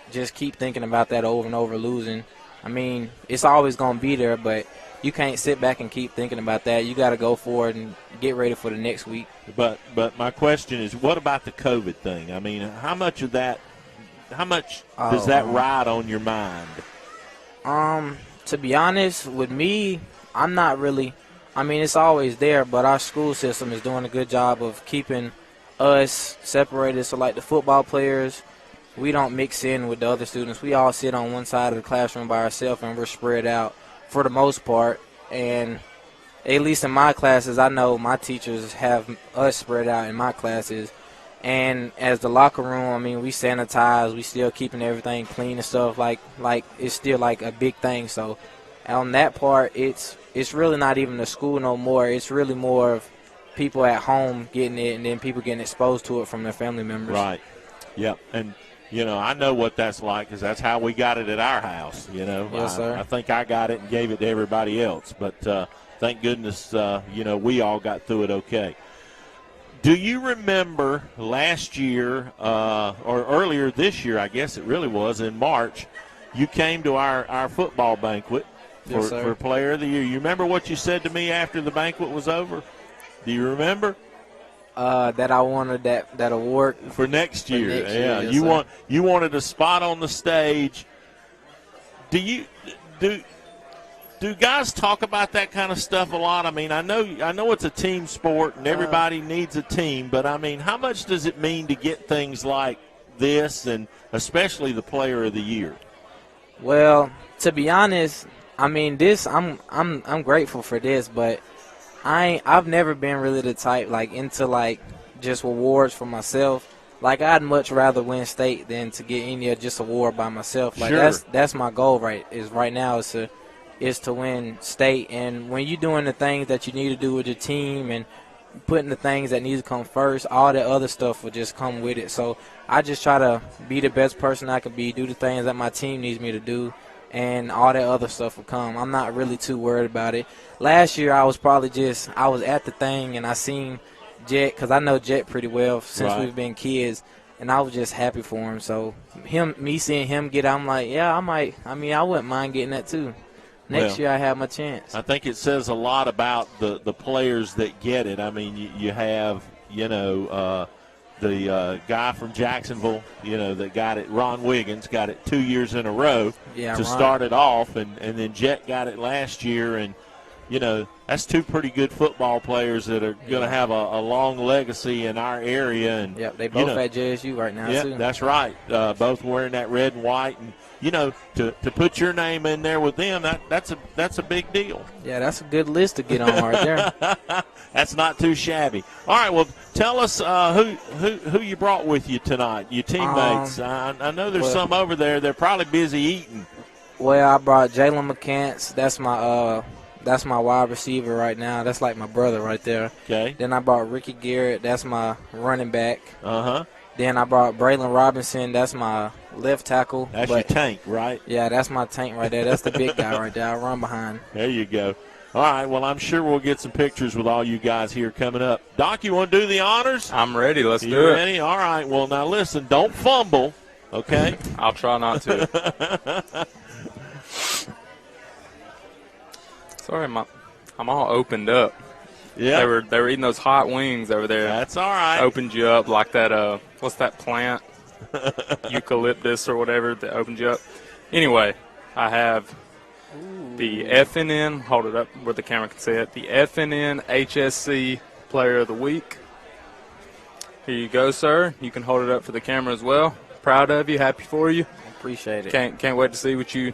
just keep thinking about that over and over losing. I mean, it's always going to be there, but you can't sit back and keep thinking about that. You got to go forward and get ready for the next week. But my question is, what about the COVID thing? I mean, how much does that ride on your mind? To be honest, with me, I'm not really. I mean, it's always there, but our school system is doing a good job of keeping us separated. So, like the football players, we don't mix in with the other students. We all sit on one side of the classroom by ourselves, and we're spread out for the most part. And at least in my classes, I know my teachers have us spread out in my classes. And as the locker room, I mean, we sanitize. We still keeping everything clean and stuff. Like it's still like a big thing. So on that part, it's really not even the school no more. It's really more of people at home getting it, and then people getting exposed to it from their family members. Right. Yep. And I know what that's like, because that's how we got it at our house. Yes, sir. I think I got it and gave it to everybody else. But thank goodness, we all got through it okay. Do you remember last year, or earlier this year, I guess it really was, in March, you came to our football banquet for Player of the Year. You remember what you said to me after the banquet was over? Do you remember? That I wanted that award for next year. Yes, you wanted a spot on the stage. Do guys talk about that kind of stuff a lot? I mean, I know it's a team sport and everybody needs a team, but I mean, how much does it mean to get things like this, and especially the Player of the Year? Well, to be honest, I mean, I'm grateful for this, but I've never been really the type into just awards for myself. Like, I'd much rather win state than to get any just award by myself. Like, sure. That's my goal right now is to win state. And when you're doing the things that you need to do with your team and putting the things that need to come first, all the other stuff will just come with it. So I just try to be the best person I can be, do the things that my team needs me to do, and all that other stuff will come. I'm not really too worried about it. Last year I was at the thing and I seen Jet, because I know Jet pretty well since we've been kids, and I was just happy for him. So me seeing him get it, I'm like, yeah, I wouldn't mind getting that too. Next year I have my chance. I think it says a lot about the players that get it. I mean, you have, the guy from Jacksonville, that got it, Ron Wiggins, got it 2 years in a row start it off, and then Jet got it last year, and, that's two pretty good football players that are going to have a long legacy in our area. And they both at JSU right now, too. That's right. Both wearing that red and white, and to put your name in there with them, that's a big deal. Yeah, that's a good list to get on right there. That's not too shabby. All right, well, tell us who you brought with you tonight, your teammates. I know there's some over there. They're probably busy eating. Well, I brought Jalen McCants. That's my wide receiver right now. That's like my brother right there. Okay. Then I brought Ricky Garrett. That's my running back. Uh-huh. Then I brought Braylon Robinson. That's my left tackle. That's your tank, right? Yeah, that's my tank right there. That's the big guy right there. I run behind. There you go. All right, well, I'm sure we'll get some pictures with all you guys here coming up. Doc, you want to do the honors? I'm ready. Let's do it. You ready? All right. Well, now listen, don't fumble, okay? I'll try not to. Sorry, I'm all opened up. Yeah. They were eating those hot wings over there. That's all right. Opened you up like that. What's that plant? Eucalyptus or whatever that opened you up. Anyway, I have the FNN. Hold it up where the camera can see it. The FNN HSC Player of the Week. Here you go, sir. You can hold it up for the camera as well. Proud of you. Happy for you. Appreciate it. Can't wait to see what you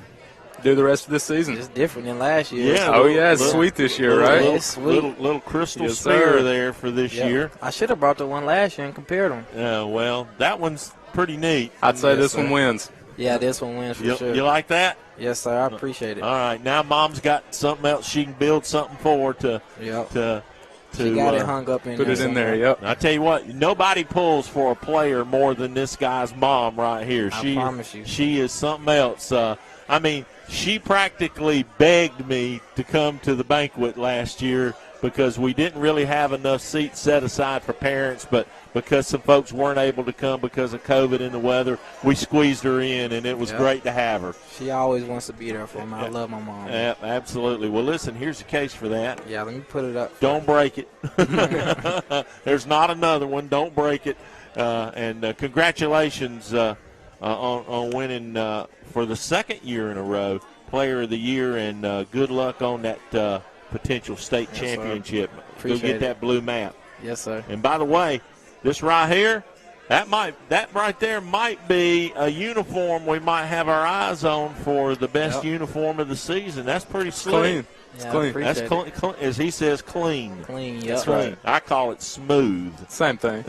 do the rest of this season. It's different than last year. Yeah. It's sweet this year, right? It's sweet. Little crystal sphere there for this year. I should have brought the one last year and compared them. Well, that one's pretty neat. I'd say this one wins. Yeah, this one wins for sure. You like that? Yes, sir. I appreciate it. All right. Now Mom's got something else she can build something for to she got it hung up in put there. Put it in there, yep. I tell you what, nobody pulls for a player more than this guy's mom right here. I promise you. She is something else. I mean, she practically begged me to come to the banquet last year because we didn't really have enough seats set aside for parents, but because some folks weren't able to come because of COVID and the weather, we squeezed her in, and it was great to have her. She always wants to be there for me. I love my mom. Yeah, absolutely. Well, listen, here's the case for that. Yeah, let me put it up. Don't break it. There's not another one. Don't break it. And congratulations on winning for the second year in a row Player of the Year, and good luck on that potential state championship. Go get that blue map. Yes, sir. And by the way, this right here, that right there might be a uniform we might have our eyes on for the best uniform of the season. That's pretty slick. Clean. It's clean. That's clean, as he says, clean. Clean, yep. That's right. I call it smooth. Same thing.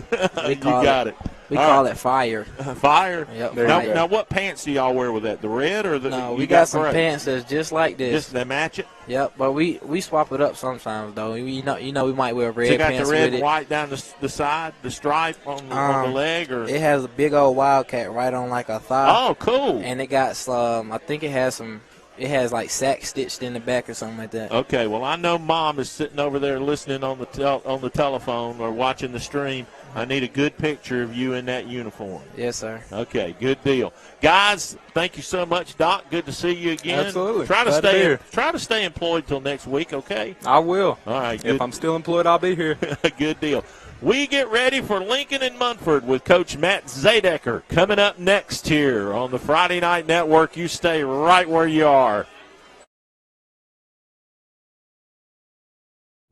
You got it. We call it fire. Fire? Yep. Now, what pants do y'all wear with that? The red or the? No, we got some pants that's just like this. Just they match it? Yep, but we swap it up sometimes though. You know we might wear red pants. So you got the red and white down the side, the stripe on the leg, or it has a big old wildcat right on like a thigh. Oh, cool! And it got some. I think it has some it has like sack stitched in the back or something like that. Okay, well, I know Mom is sitting over there listening on the telephone or watching the stream. I need a good picture of you in that uniform. Yes, sir. Okay, good deal. Guys, thank you so much, Doc. Good to see you again. Absolutely. Try to Glad to be here. Try to stay employed till next week, okay? I will. All right. If I'm still employed, I'll be here. Good deal. We get ready for Lincoln and Munford with Coach Matt Zedaker coming up next here on the Friday Night Network. You stay right where you are.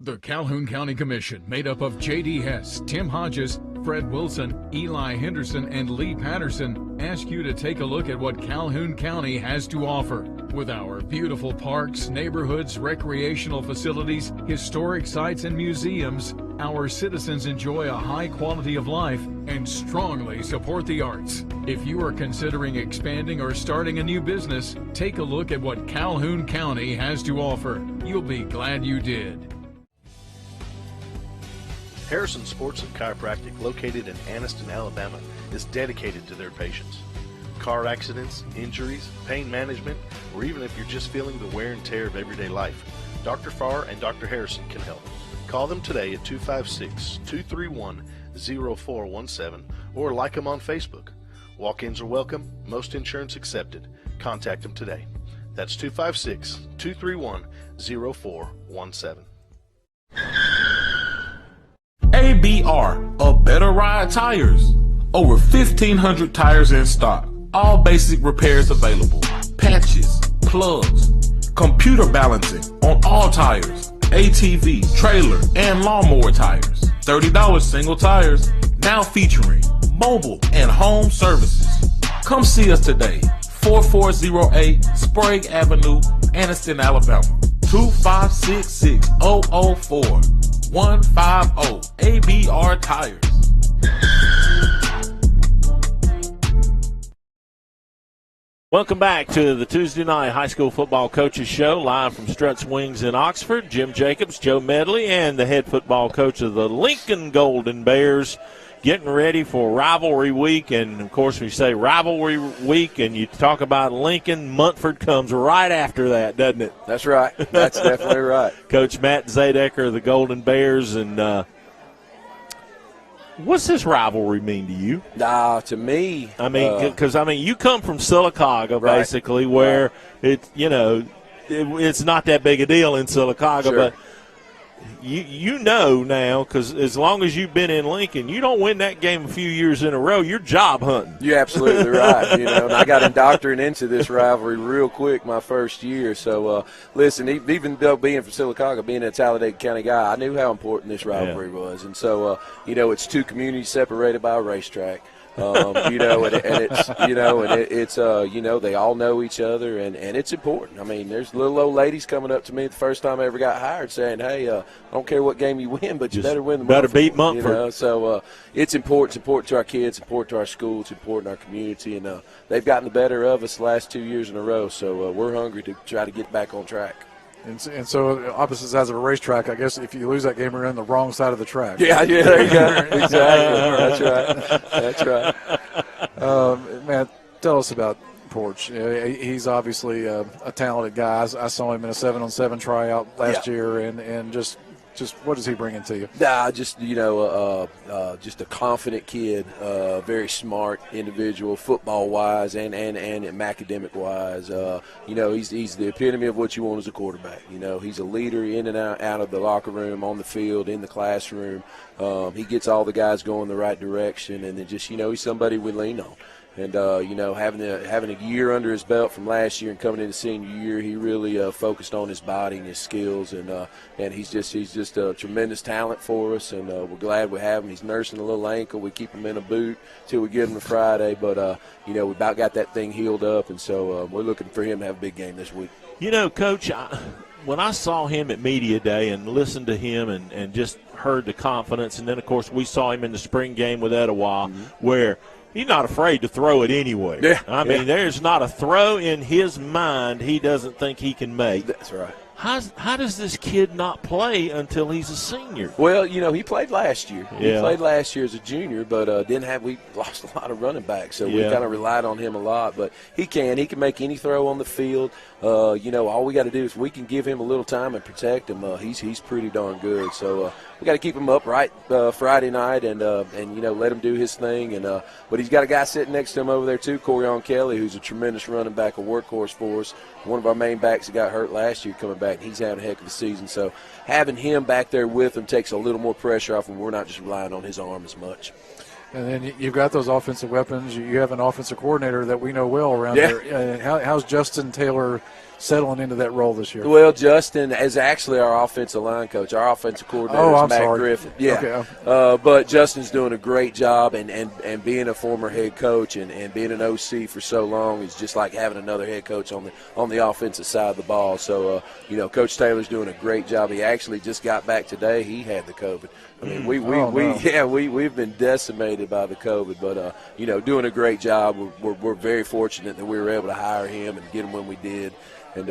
The Calhoun County Commission, made up of J.D. Hess, Tim Hodges, Fred Wilson, Eli Henderson, and Lee Patterson, ask you to take a look at what Calhoun County has to offer. With our beautiful parks, neighborhoods, recreational facilities, historic sites, and museums, our citizens enjoy a high quality of life and strongly support the arts. If you are considering expanding or starting a new business, take a look at what Calhoun County has to offer. You'll be glad you did. Harrison Sports and Chiropractic, located in Anniston, Alabama, is dedicated to their patients. Car accidents, injuries, pain management, or even if you're just feeling the wear and tear of everyday life, Dr. Farr and Dr. Harrison can help. Call them today at 256-231-0417 or like them on Facebook. Walk-ins are welcome, most insurance accepted. Contact them today. That's 256-231-0417. ABR, a better ride tires. Over 1,500 tires in stock. All basic repairs available. Patches, plugs, computer balancing on all tires. ATV, trailer, and lawnmower tires. $30 single tires. Now featuring mobile and home services. Come see us today. 4408 Sprague Avenue, Anniston, Alabama. 2566004. 150 ABR Tires. Welcome back to the Tuesday Night High School Football Coaches Show, live from Struts Wings in Oxford. Jim Jacobs, Joe Medley, and the head football coach of the Lincoln Golden Bears, getting ready for rivalry week. And, of course, when you say rivalry week and you talk about Lincoln, Munford comes right after that, doesn't it? That's right. That's definitely right. Coach Matt Zedaker of the Golden Bears. And what's this rivalry mean to you? To me. I mean, because, you come from Sylacauga, right, basically, where it's not that big a deal in Sylacauga, sure, but you know now, because as long as you've been in Lincoln, you don't win that game a few years in a row, you're job hunting. You're absolutely right. And I got indoctrinated into this rivalry real quick my first year. So, listen, even though being from Sylacauga, being a Talladega County guy, I knew how important this rivalry was. And so, it's two communities separated by a racetrack. They all know each other, and it's important. I mean, there's little old ladies coming up to me the first time I ever got hired saying, hey, I don't care what game you win, but you better win the better Munford. Beat Munford. So it's important. It's important to our kids, important to our school, it's important to our community, and they've gotten the better of us the last 2 years in a row, so we're hungry to try to get back on track. And so, opposite sides of a racetrack, I guess if you lose that game, you're on the wrong side of the track. Yeah, there you go. Exactly. That's right. Man, tell us about Porch. He's obviously a talented guy. I saw him in a 7-on-7 tryout last year, and just what is he bringing to you? Just a confident kid, very smart individual, football-wise and academic-wise. He's the epitome of what you want as a quarterback. He's a leader in and out of the locker room, on the field, in the classroom. He gets all the guys going the right direction, and then just, he's somebody we lean on. And, having a year under his belt from last year and coming into senior year, he really focused on his body and his skills, and he's just a tremendous talent for us, and we're glad we have him. He's nursing a little ankle. We keep him in a boot till we get him to Friday, but, we about got that thing healed up, and so we're looking for him to have a big game this week. Coach, when I saw him at Media Day and listened to him and just heard the confidence, and then, of course, we saw him in the spring game with Etowah, where – he's not afraid to throw it anyway. Yeah, there's not a throw in his mind he doesn't think he can make. That's right. how does this kid not play until he's a senior? Well, he played last year. Yeah. He played last year as a junior, but we lost a lot of running backs, so we kind of relied on him a lot. But he can make any throw on the field. All we got to do is we can give him a little time and protect him. He's pretty darn good. So we got to keep him upright Friday night and let him do his thing. And but he's got a guy sitting next to him over there too, Corian Kelly, who's a tremendous running back, a workhorse for us. One of our main backs that got hurt last year coming back, and he's having a heck of a season. So having him back there with him takes a little more pressure off him. We're not just relying on his arm as much. And then you've got those offensive weapons. You have an offensive coordinator that we know well around there. How's Justin Taylor settling into that role this year? Well, Justin is actually our offensive line coach. Our offensive coordinator is Matt Griffin. Yeah. Okay. But Justin's doing a great job, and being a former head coach and being an OC for so long is just like having another head coach on the offensive side of the ball. So, Coach Taylor's doing a great job. He actually just got back today. He had the COVID. I mean, we've been decimated by the COVID, but doing a great job. We're very fortunate that we were able to hire him and get him when we did. And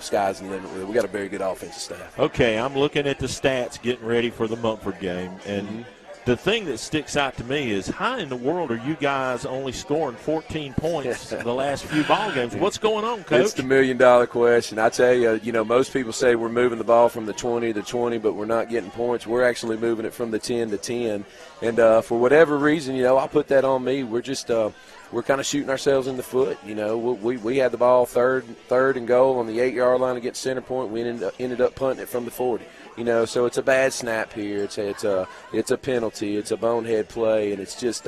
sky's the limit. We got a very good offensive staff. Okay, I'm looking at the stats getting ready for the Mumford game. And the thing that sticks out to me is how in the world are you guys only scoring 14 points the last few ball games? What's going on, Coach? It's the $1,000,000 question. I tell you, most people say we're moving the ball from the 20 to 20, but we're not getting points. We're actually moving it from the 10 to 10. And for whatever reason, I'll put that on me. We're just we're kind of shooting ourselves in the foot. We had the ball third and goal on the 8-yard line against center point. We ended up punting it from the 40. So it's a bad snap here. It's a penalty. It's a bonehead play, and it's just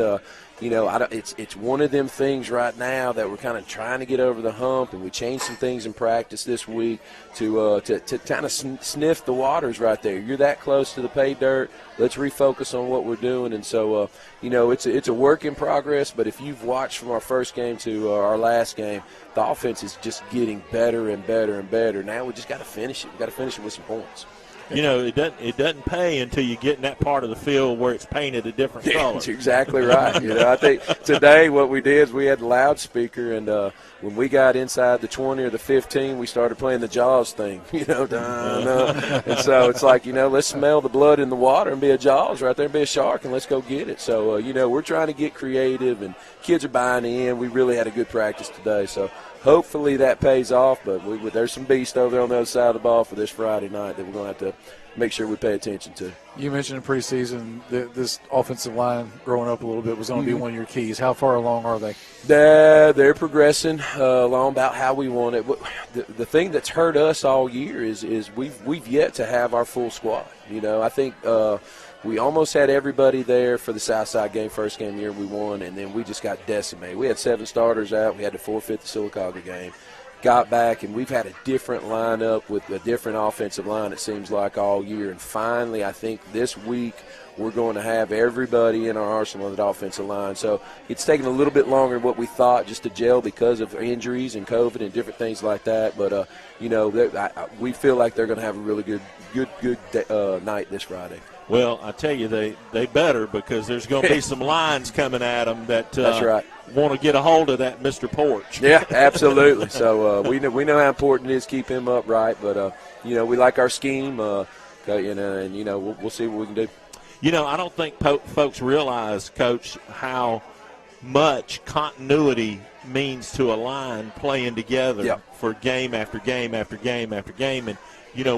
it's one of them things right now that we're kind of trying to get over the hump, and we changed some things in practice this week to kind of sniff the waters right there. You're that close to the pay dirt. Let's refocus on what we're doing, and so it's a work in progress. But if you've watched from our first game to our last game, the offense is just getting better and better and better. Now we just got to finish it. We got to finish it with some points. It doesn't pay until you get in that part of the field where it's painted a different color. That's exactly right. I think today what we did is we had the loudspeaker, and when we got inside the 20 or the 15, we started playing the Jaws thing. And so it's like, let's smell the blood in the water and be a Jaws right there and be a shark, and let's go get it. So, we're trying to get creative, and kids are buying in. We really had a good practice today, so hopefully that pays off, but there's some beast over there on the other side of the ball for this Friday night that we're going to have to make sure we pay attention to. You mentioned in preseason that this offensive line growing up a little bit was going to be one of your keys. How far along are they? They're progressing along about how we want it. The thing that's hurt us all year is we've yet to have our full squad. I think we almost had everybody there for the Southside game, first game year we won, and then we just got decimated. We had 7 starters out. We had to forfeit the Sylacauga game. Got back, and we've had a different lineup with a different offensive line, it seems like, all year. And finally, I think this week we're going to have everybody in our arsenal of that offensive line. So it's taken a little bit longer than what we thought just to gel because of injuries and COVID and different things like that. But, we feel like they're going to have a really good night this Friday. Well, I tell you, they better, because there's going to be some lines coming at them that That's right. want to get a hold of that Mr. Porch. Yeah, absolutely. So we know how important it is to keep him upright, but we like our scheme, and we'll see what we can do. I don't think folks realize, Coach, how much continuity means to a line playing together for game after game after game after game. And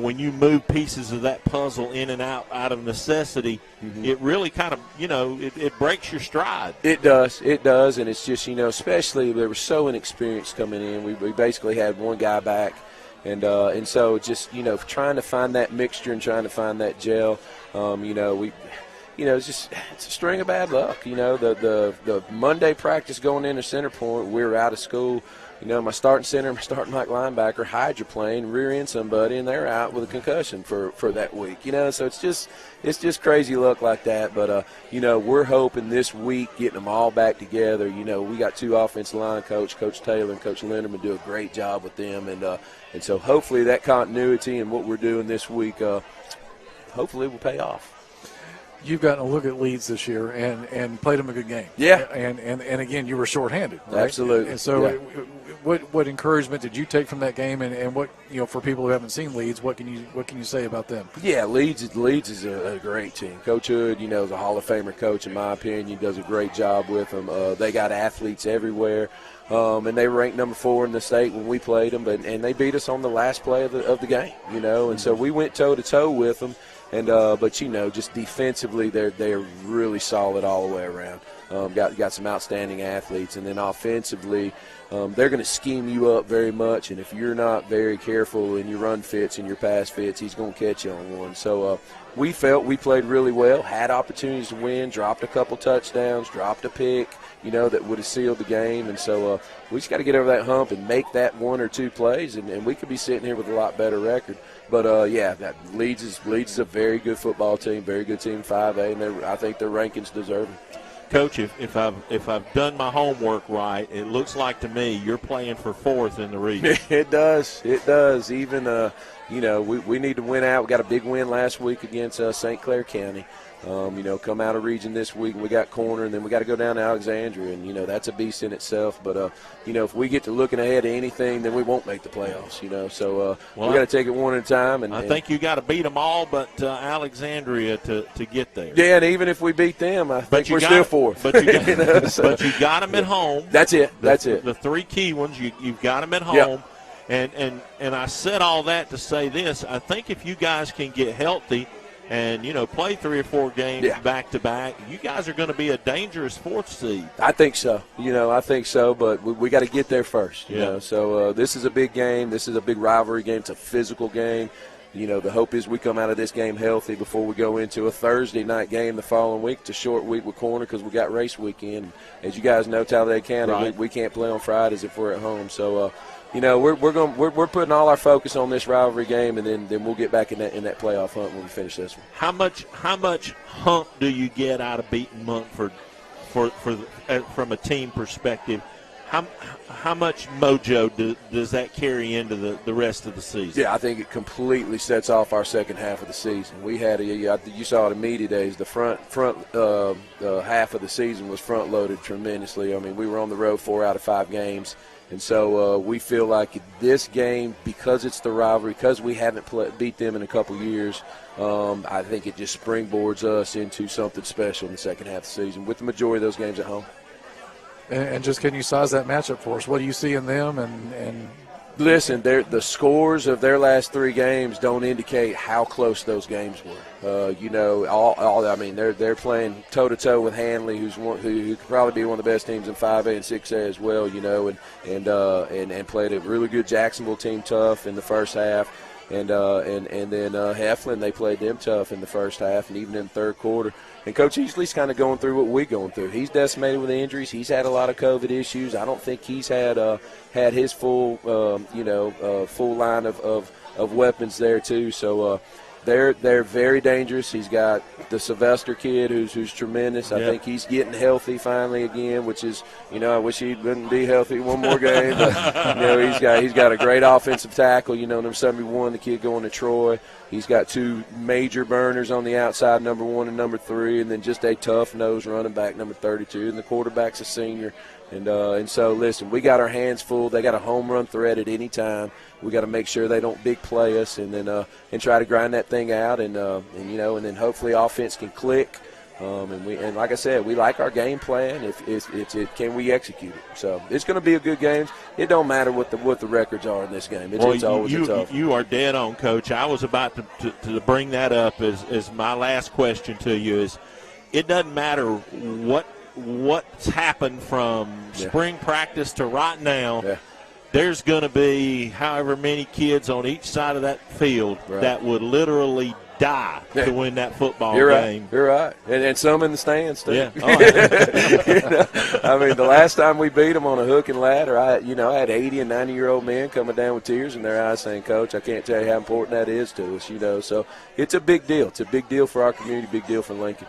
when you move pieces of that puzzle in and out of necessity, it really kind of, it breaks your stride. It does, and it's just, especially they were so inexperienced coming in. We basically had one guy back, and so just, trying to find that mixture and trying to find that gel, it's a string of bad luck. The Monday practice going into center point, we were out of school. My starting center, my starting Mike linebacker, hydroplane, rear end somebody, and they're out with a concussion for that week. So it's just crazy luck like that. But we're hoping this week getting them all back together. We got 2 offensive line Coach Taylor and Coach Linderman do a great job with them, and so hopefully that continuity and what we're doing this week, hopefully will pay off. You've gotten a look at Leeds this year and played them a good game. Yeah. And again, you were shorthanded, right? Absolutely. And so what encouragement did you take from that game, and what, you know, for people who haven't seen Leeds, what can you say about them? Yeah, Leeds is a great team. Coach Hood, you know, is a Hall of Famer coach in my opinion. He does a great job with them. They got athletes everywhere. And they were ranked number 4 in the state when we played them, and they beat us on the last play of the game, you know. And so we went toe-to-toe with them. And but, you know, just defensively, they're really solid all the way around. Got some outstanding athletes. And then offensively, they're going to scheme you up very much. And if you're not very careful in your run fits and your pass fits, he's going to catch you on one. So we felt we played really well, had opportunities to win, dropped a couple touchdowns, dropped a pick, you know, that would have sealed the game. And so we just got to get over that hump and make that 1 or 2 plays, and we could be sitting here with a lot better record. But, yeah, Leeds is a very good football team, very good team, 5A, and I think their rankings deserve it. Coach, if I've done my homework right, it looks like to me you're playing for 4th in the region. It does. Even, you know, we need to win out. We got a big win last week against St. Clair County. You know, come out of region this week, and we got Corner, and then we got to go down to Alexandria, and, you know, that's a beast in itself. But, you know, if we get to looking ahead to anything, then we won't make the playoffs, you know. So we got to take it one at a time. And I think you got to beat them all but Alexandria to get there. Yeah, and even if we beat them, I think we're still 4th. But you got, you know, so. But you got them at home. That's it. The 3 key ones, you've got them at home. Yep. And I said all that to say this. I think if you guys can get healthy and, you know, play 3 or 4 games back to back, you guys are going to be a dangerous 4th seed. I think so. You know, I think so, but we got to get there first. You know, so this is a big game. This is a big rivalry game. It's a physical game. You know, the hope is we come out of this game healthy before we go into a Thursday night game the following week. It's a short week with Corner because we got race weekend. As you guys know, Talladega County, we can't play on Fridays if we're at home. So, you know, we're putting all our focus on this rivalry game, and then we'll get back in that playoff hunt when we finish this one. How much hump do you get out of beating Montford from a team perspective? How much mojo does that carry into the rest of the season? Yeah, I think it completely sets off our second half of the season. We had you saw it in media days. The front half of the season was front loaded tremendously. I mean, we were on the road 4 out of 5 games. And so we feel like this game, because it's the rivalry, because we haven't beat them in a couple years, I think it just springboards us into something special in the second half of the season with the majority of those games at home. And just can you size that matchup for us? What do you see in them? And listen, the scores of their last 3 games don't indicate how close those games were. You know, I mean, they're playing toe-to-toe with Hanley, who could probably be one of the best teams in 5A and 6A as well. You know, and played a really good Jacksonville team tough in the first half. And then Heflin, they played them tough in the first half and even in the third quarter. And Coach Easley's kind of going through what we're going through. He's decimated with injuries. He's had a lot of COVID issues. I don't think he's had his full full line of weapons there too. So they're very dangerous. He's got the Sylvester kid who's tremendous. I think he's getting healthy finally again, which is, you know, I wish he wouldn't be healthy one more game. But, you know, he's got a great offensive tackle. You know, number 71, the kid going to Troy. He's got 2 major burners on the outside, number 1 and number 3, and then just a tough-nosed running back, number 32, and the quarterback's a senior. And so, listen, we got our hands full. They got a home run threat at any time. We got to make sure they don't big play us, and then and try to grind that thing out, and you know, and then hopefully offense can click. And like I said, we like our game plan. Can we execute it? So it's going to be a good game. It don't matter what the records are in this game. It's always a tough. You are dead on, Coach. I was about to bring that up as my last question to you. Is it doesn't matter what's happened from spring practice to right now. Yeah. There's going to be however many kids on each side of that field that would literally die to win that football game. You're right. And some in the stands, too. Yeah. You know, I mean, the last time we beat them on a hook and ladder, I had 80 and 90-year-old men coming down with tears in their eyes saying, Coach, I can't tell you how important that is to us, you know. So it's a big deal. It's a big deal for our community, big deal for Lincoln.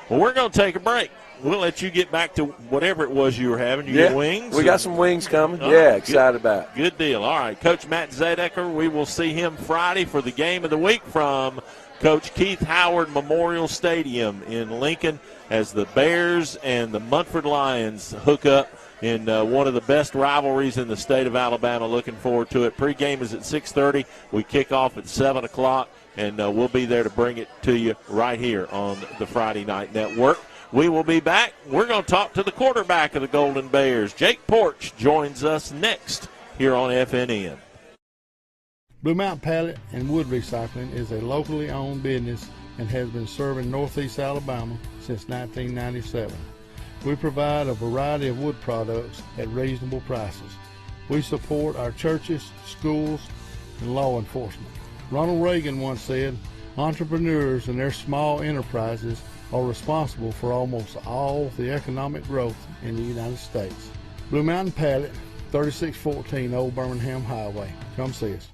Well, we're going to take a break. We'll let you get back to whatever it was you were having. You get wings? We got some wings coming. Excited about it. Good deal. All right, Coach Matt Zedaker, we will see him Friday for the game of the week from Coach Keith Howard Memorial Stadium in Lincoln as the Bears and the Munford Lions hook up in one of the best rivalries in the state of Alabama. Looking forward to it. Pregame is at 6:30. We kick off at 7 o'clock, and we'll be there to bring it to you right here on the Friday Night Network. We will be back. We're going to talk to the quarterback of the Golden Bears. Jake Porch joins us next here on FNN. Blue Mountain Pallet and Wood Recycling is a locally owned business and has been serving Northeast Alabama since 1997. We provide a variety of wood products at reasonable prices. We support our churches, schools, and law enforcement. Ronald Reagan once said, entrepreneurs and their small enterprises are responsible for almost all the economic growth in the United States. Blue Mountain Pallet, 3614 Old Birmingham Highway. Come see us.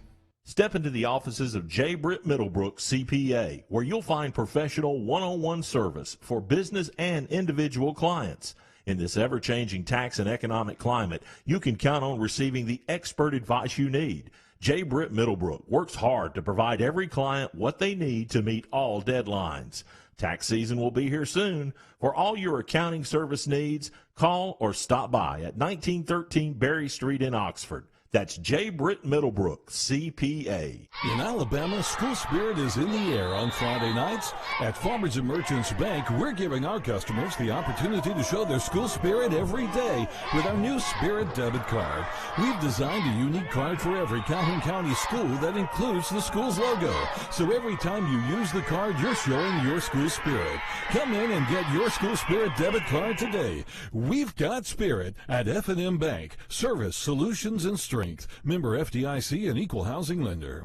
Step into the offices of J. Britt Middlebrook, CPA, where you'll find professional one-on-one service for business and individual clients. In this ever-changing tax and economic climate, you can count on receiving the expert advice you need. J. Britt Middlebrook works hard to provide every client what they need to meet all deadlines. Tax season will be here soon. For all your accounting service needs, call or stop by at 1913 Berry Street in Oxford. That's J. Britt Middlebrook, CPA. In Alabama, school spirit is in the air on Friday nights. At Farmers and Merchants Bank, we're giving our customers the opportunity to show their school spirit every day with our new Spirit debit card. We've designed a unique card for every Calhoun County school that includes the school's logo. So every time you use the card, you're showing your school spirit. Come in and get your school spirit debit card today. We've got spirit at FNN Bank. Service, solutions, and strength. Member FDIC and equal housing lender.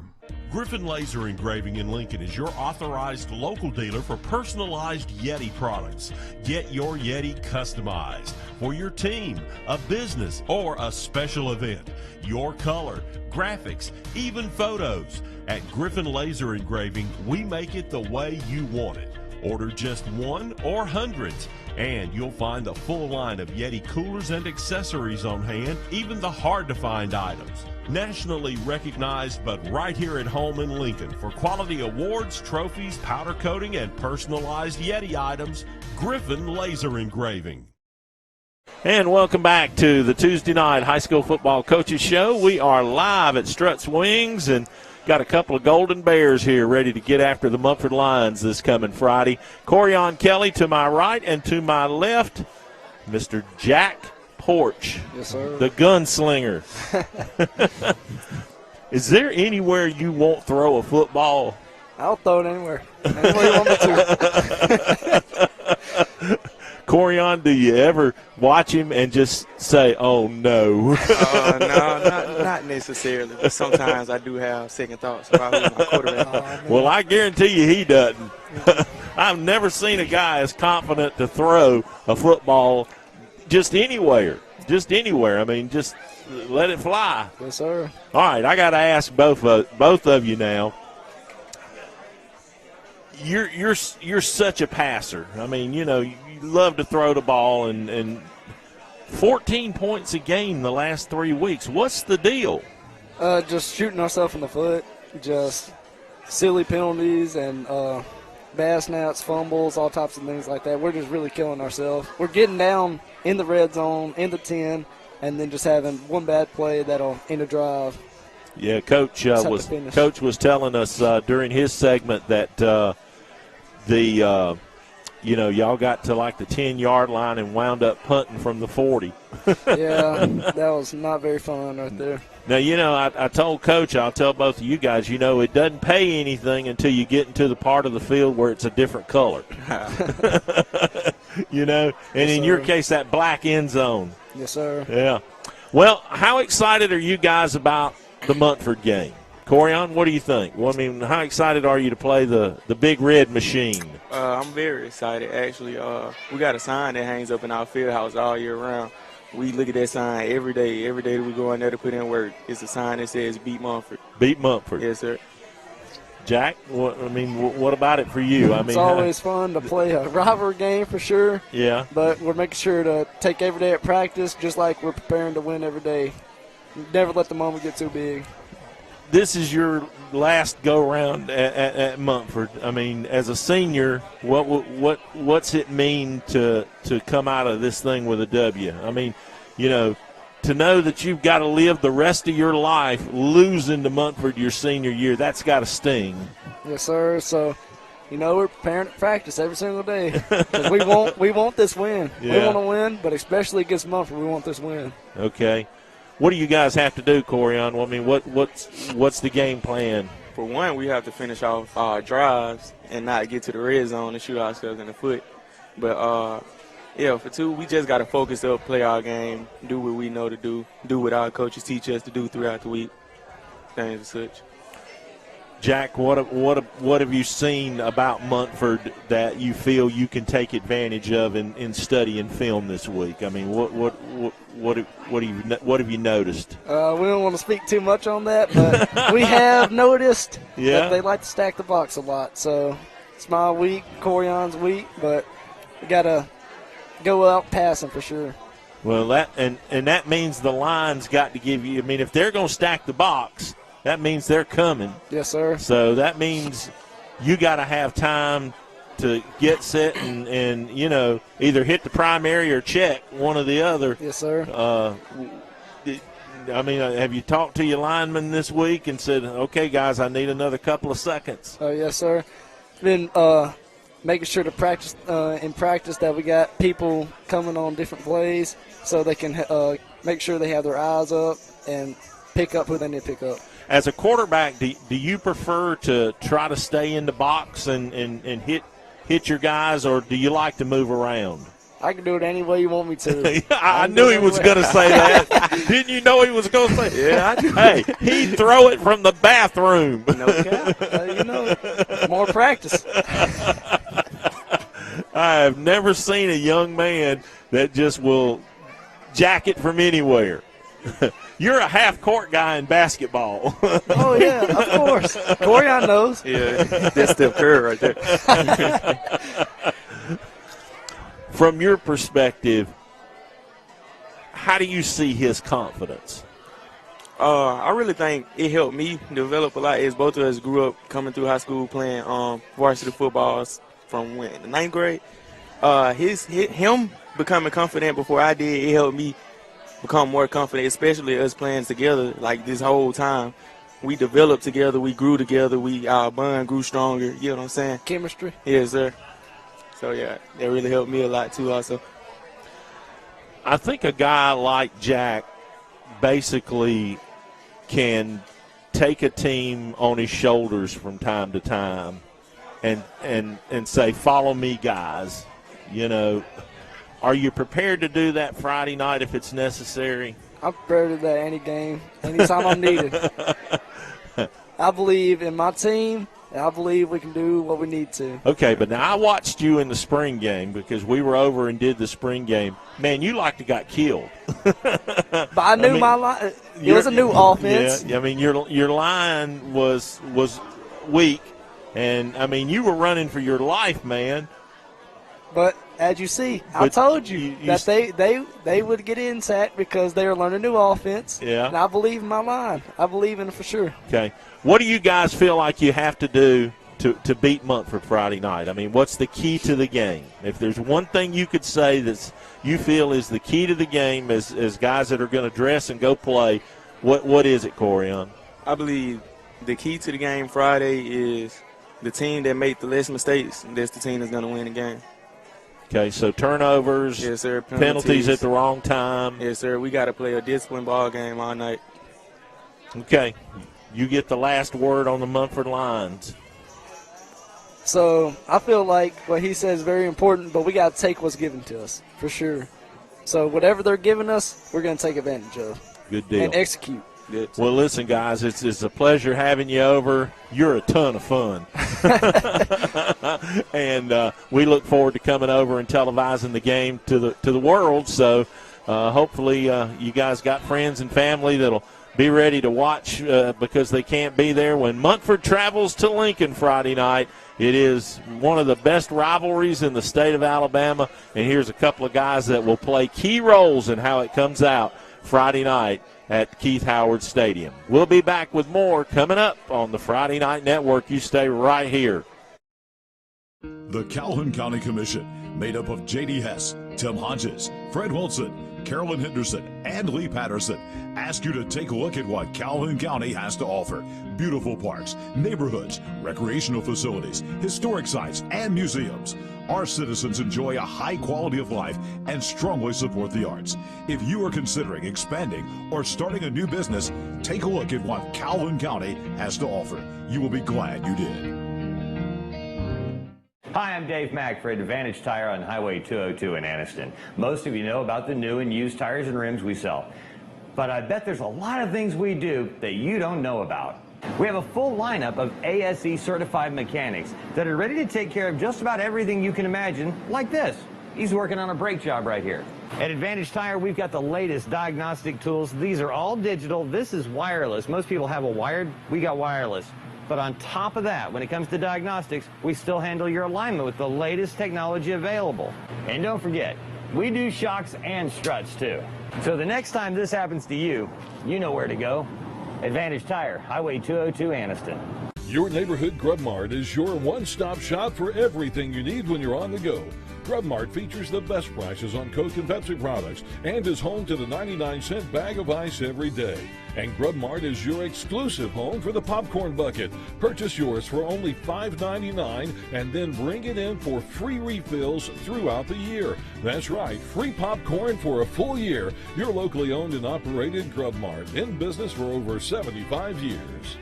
Griffin Laser Engraving in Lincoln is your authorized local dealer for personalized Yeti products. Get your Yeti customized for your team, a business, or a special event. Your color, graphics, even photos. At Griffin Laser Engraving, we make it the way you want it. Order just one or hundreds, and you'll find the full line of Yeti coolers and accessories on hand, even the hard-to-find items. Nationally recognized, but right here at home in Lincoln for quality awards, trophies, powder coating, and personalized Yeti items, Griffin Laser Engraving. And welcome back to the Tuesday night high school football coaches show. We are live at Struts Wings and got a couple of Golden Bears here ready to get after the Mumford Lions this coming Friday. Corian Kelly to my right, and to my left, Mr. Jack Porch. Yes, sir. The gunslinger. Is there anywhere you won't throw a football? I'll throw it anywhere. Anywhere you want me to. Corian, do you ever watch him and just say, oh, no? No, not necessarily. But sometimes I do have second thoughts about who's my quarterback. Well, I guarantee you he doesn't. I've never seen a guy as confident to throw a football just anywhere. Just anywhere. I mean, just let it fly. Yes, sir. All right, I got to ask both of you now. You're such a passer. I mean, you know, you love to throw the ball, and 14 points a game the last 3 weeks. What's the deal? Just shooting ourselves in the foot, just silly penalties and bad snaps, fumbles, all types of things like that. We're just really killing ourselves. We're getting down in the red zone, in the 10, and then just having one bad play that'll end a drive. Yeah, Coach was telling us during his segment that y'all got to like the 10-yard line and wound up punting from the 40. Yeah, that was not very fun right there. Now, you know, I told Coach, I'll tell both of you guys, you know, it doesn't pay anything until you get into the part of the field where it's a different color. You know, and Yes, in your sir. case, that black end zone. Yes, sir. Yeah. Well, how excited are you guys about the Montford game? Corian, what do you think? Well, I mean, how excited are you to play the big red machine? I'm very excited, actually. We got a sign that hangs up in our field house all year round. We look at that sign every day. Every day that we go in there to put in work, it's a sign that says Beat Montford. Beat Montford. Yes, sir. Jack, what about it for you? I mean, it's always fun to play a rivalry game for sure. Yeah. But we're making sure to take every day at practice just like we're preparing to win every day. Never let the moment get too big. This is your last go-round at Montford. I mean, as a senior, what's it mean to come out of this thing with a W? I mean, to know that you've got to live the rest of your life losing to Montford your senior year, that's got to sting. Yes, sir. So, we're preparing to practice every single day because we want this win. Yeah. We want to win, but especially against Montford, we want this win. Okay. What do you guys have to do, Corian? I mean, what's the game plan? For one, we have to finish off our drives and not get to the red zone and shoot ourselves in the foot. But, for two, we just got to focus up, play our game, do what we know to do what our coaches teach us to do throughout the week, things and such. Jack, what have you seen about Montford that you feel you can take advantage of in study and film this week? I mean, what have you noticed? We don't want to speak too much on that, but we have noticed that they like to stack the box a lot. So it's my week, Corian's week, but we got to go out passing for sure. Well, that means the line's got to give you. I mean, if they're going to stack the box, that means they're coming. Yes, sir. So that means you got to have time to get set and either hit the primary or check one or the other. Yes, sir. I mean, have you talked to your linemen this week and said, okay, guys, I need another couple of seconds? Yes, sir. Been making sure to practice that we got people coming on different plays so they can make sure they have their eyes up and pick up who they need to pick up. As a quarterback, do you prefer to try to stay in the box and hit your guys, or do you like to move around? I can do it any way you want me to. I knew he was going to say that. Didn't you know he was going to say? Yeah, I do. Hey, he'd throw it from the bathroom. No cap. More practice. I have never seen a young man that just will jack it from anywhere. You're a half-court guy in basketball. Oh, yeah, of course. Corian knows. Yeah, that's Steph Curry right there. From your perspective, how do you see his confidence? I really think it helped me develop a lot as both of us grew up coming through high school playing varsity football from the 9th grade. Him becoming confident before I did, it helped me become more confident, especially us playing together like this whole time. We developed together, we grew together, our bond grew stronger, you know what I'm saying? Chemistry. Yes, sir. So, yeah, that really helped me a lot, too, also. I think a guy like Jack basically can take a team on his shoulders from time to time and say, follow me, guys. Are you prepared to do that Friday night if it's necessary? I'm prepared to do that any game, anytime I'm needed. I believe in my team, and I believe we can do what we need to. Okay, but now I watched you in the spring game because we were over and did the spring game. Man, you like to got killed. But I knew my line. It was a new offense. Yeah, I mean, your line was weak, and, I mean, you were running for your life, man. But as you see, I told you that they would get in sack because they were learning new offense. Yeah. And I believe in my line. I believe in it for sure. Okay. What do you guys feel like you have to do to beat Montford Friday night? I mean, what's the key to the game? If there's one thing you could say that you feel is the key to the game as guys that are going to dress and go play, what is it, Corian? I believe the key to the game Friday is the team that made the less mistakes, that's the team that's going to win the game. Okay, so turnovers, yes, sir, penalties at the wrong time. Yes, sir. We got to play a disciplined ball game all night. Okay. You get the last word on the Montford lines. So I feel like what he says is very important, but we got to take what's given to us, for sure. So whatever they're giving us, we're going to take advantage of. Good deal. And execute. Good. Well, listen, guys, it's a pleasure having you over. You're a ton of fun. And we look forward to coming over and televising the game to the world. So hopefully you guys got friends and family that'll be ready to watch because they can't be there when Montford travels to Lincoln Friday night. It is one of the best rivalries in the state of Alabama, and here's a couple of guys that will play key roles in how it comes out Friday night at Keith Howard Stadium. We'll be back with more coming up on the Friday Night Network. You stay right here. The Calhoun County Commission, made up of J.D. Hess, Tim Hodges, Fred Wilson, Carolyn Henderson, and Lee Patterson ask you to take a look at what Calhoun County has to offer. Beautiful parks, neighborhoods, recreational facilities, historic sites, and museums. Our citizens enjoy a high quality of life and strongly support the arts. If you are considering expanding or starting a new business, take a look at what Calhoun County has to offer. You will be glad you did. Hi, I'm Dave Mack for Advantage Tire on Highway 202 in Anniston. Most of you know about the new and used tires and rims we sell. But I bet there's a lot of things we do that you don't know about. We have a full lineup of ASE certified mechanics that are ready to take care of just about everything you can imagine, like this. He's working on a brake job right here. At Advantage Tire, we've got the latest diagnostic tools. These are all digital. This is wireless. Most people have a wired. We got wireless. But on top of that, when it comes to diagnostics, we still handle your alignment with the latest technology available. And don't forget, we do shocks and struts too. So the next time this happens to you, you know where to go. Advantage Tire, Highway 202 Anniston. Your neighborhood Grub Mart is your one-stop shop for everything you need when you're on the go. Grub Mart features the best prices on Coke and Pepsi products and is home to the 99-cent bag of ice every day. And Grub Mart is your exclusive home for the popcorn bucket. Purchase yours for only $5.99 and then bring it in for free refills throughout the year. That's right, free popcorn for a full year. Your locally owned and operated Grub Mart, in business for over 75 years.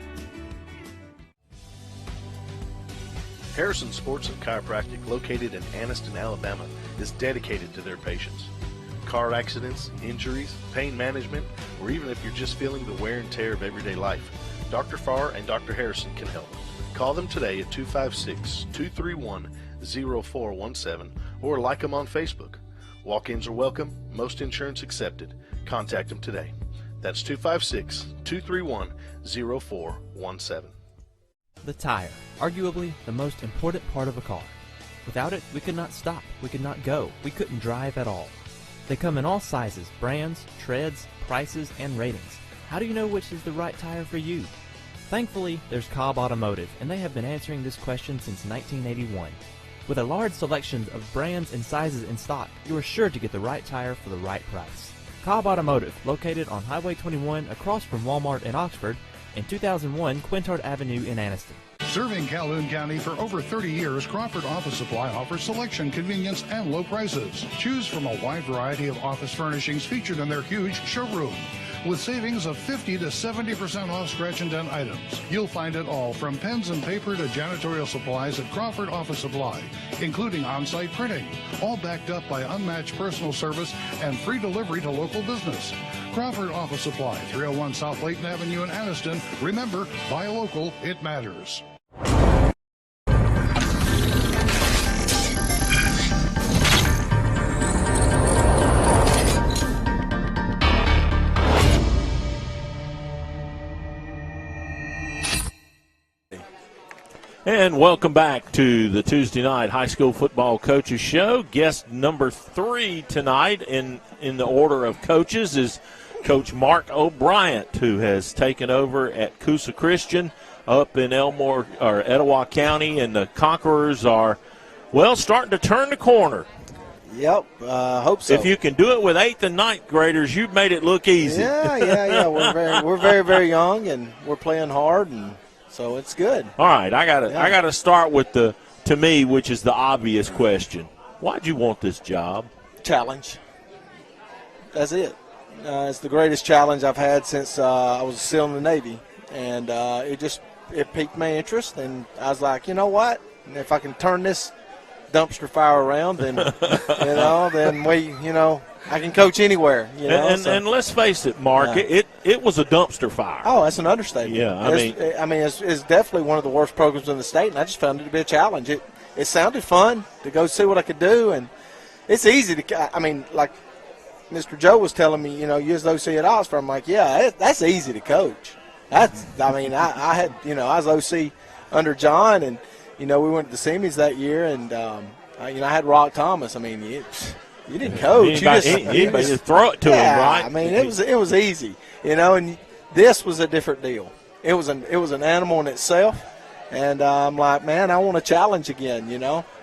Harrison Sports and Chiropractic, located in Anniston, Alabama, is dedicated to their patients. Car accidents, injuries, pain management, or even if you're just feeling the wear and tear of everyday life, Dr. Farr and Dr. Harrison can help. Call them today at 256-231-0417 or like them on Facebook. Walk-ins are welcome, most insurance accepted. Contact them today. That's 256-231-0417. The tire, arguably the most important part of a car. Without it, we could not stop, we could not go, we couldn't drive at all. They come in all sizes, brands, treads, prices, and ratings. How do you know which is the right tire for you? Thankfully, there's Cobb Automotive, and they have been answering this question since 1981. With a large selection of brands and sizes in stock, you are sure to get the right tire for the right price. Cobb Automotive, located on Highway 21 across from Walmart in Oxford, and 2001 Quintard Avenue in Anniston. Serving Calhoun County for over 30 years, Crawford Office Supply offers selection, convenience, and low prices. Choose from a wide variety of office furnishings featured in their huge showroom. With savings of 50 to 70% off scratch and dent items. You'll find it all from pens and paper to janitorial supplies at Crawford Office Supply, including on-site printing, all backed up by unmatched personal service and free delivery to local business. Crawford Office Supply, 301 South Layton Avenue in Anniston. Remember, buy local, it matters. And welcome back to the Tuesday night high school football coaches show. Guest number 3 tonight in the order of coaches is Coach Mark Obryant, who has taken over at Coosa Christian up in Etowah County, and the Conquerors are, well, starting to turn the corner. Yep, hope so. If you can do it with 8th and 9th graders, you've made it look easy. Yeah. We're very, very young, and we're playing hard, and so it's good. All right, I gotta start with to me, which is the obvious question. Why'd you want this job? Challenge. That's it. It's the greatest challenge I've had since I was still in the Navy, and it piqued my interest, and I was like, you know what? If I can turn this dumpster fire around, then I can coach anywhere. And let's face it, Mark, it was a dumpster fire. Oh, that's an understatement. Yeah, it's definitely one of the worst programs in the state, and I just found it to be a challenge. It sounded fun to go see what I could do, and it's easy to. I mean, like Mr. Joe was telling me, you was OC at Oxford. I'm like, yeah, that's easy to coach. I was OC under John, and we went to the semis that year, and I had Rock Thomas. I mean, you didn't coach. You just throw it to him, right? I mean, it was easy, and this was a different deal. It was an animal in itself, And I'm like, man, I want a challenge again,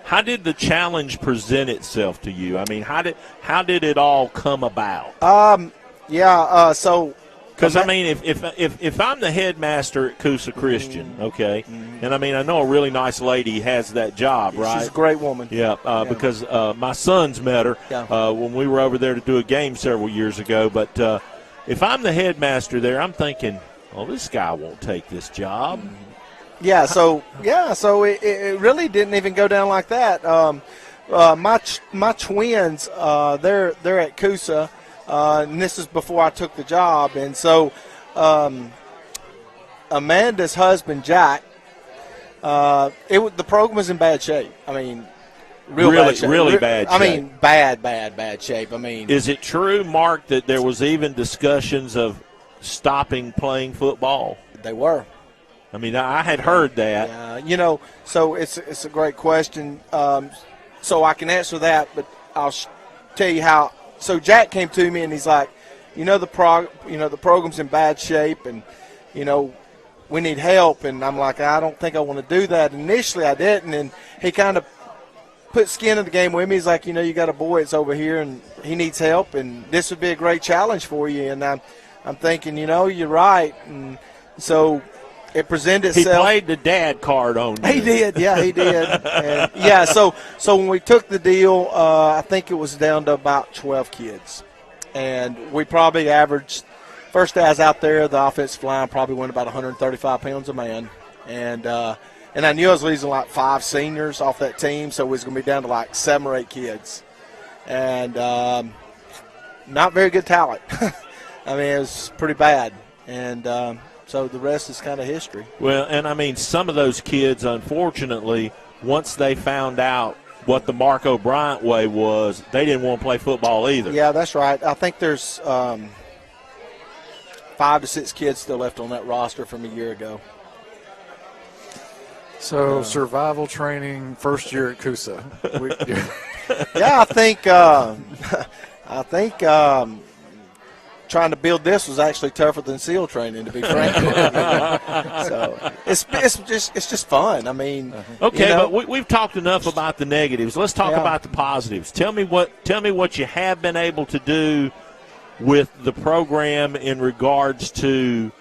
How did the challenge present itself to you? I mean, how did it all come about? So because I mean, if I'm the headmaster at Coosa Christian, okay, and I mean, I know a really nice lady has that job, right? She's a great woman. Yeah, because my sons met her when we were over there to do a game several years ago. But if I'm the headmaster there, I'm thinking, oh, this guy won't take this job. So it really didn't even go down like that. My twins, they're at Coosa, and this is before I took the job. And so Amanda's husband, Jack, the program was in bad shape. I mean, really bad shape. Really bad shape. I mean, bad shape. I mean, is it true, Mark, that there was even discussions of stopping playing football? They were. I mean, I had heard that. Yeah, so it's a great question. So I can answer that, but I'll tell you how. So Jack came to me and he's like, the program's in bad shape, and we need help. And I'm like, I don't think I want to do that. Initially, I didn't, and he kind of put skin in the game with me. He's like, you got a boy that's over here, and he needs help, and this would be a great challenge for you. And I'm thinking, you're right, and so. It presented itself. He played the dad card on you. He did, he did. And, so when we took the deal, I think it was down to about 12 kids. And we probably averaged, first day I was out there, the offensive line probably went about 135 pounds a man. And I knew I was losing like 5 seniors off that team, so it was going to be down to like 7 or 8 kids. And not very good talent. I mean, it was pretty bad. And so the rest is kind of history. Well, and I mean, some of those kids, unfortunately, once they found out what the Mark Obryant way was, they didn't want to play football either. Yeah, that's right. I think there's 5 to 6 kids still left on that roster from a year ago. So survival training, first year at Coosa. Yeah, I think trying to build this was actually tougher than SEAL training, to be frank. So it's just fun. I mean, okay, but we've talked enough about the negatives. Let's talk about the positives. Tell me what you have been able to do with the program in regards to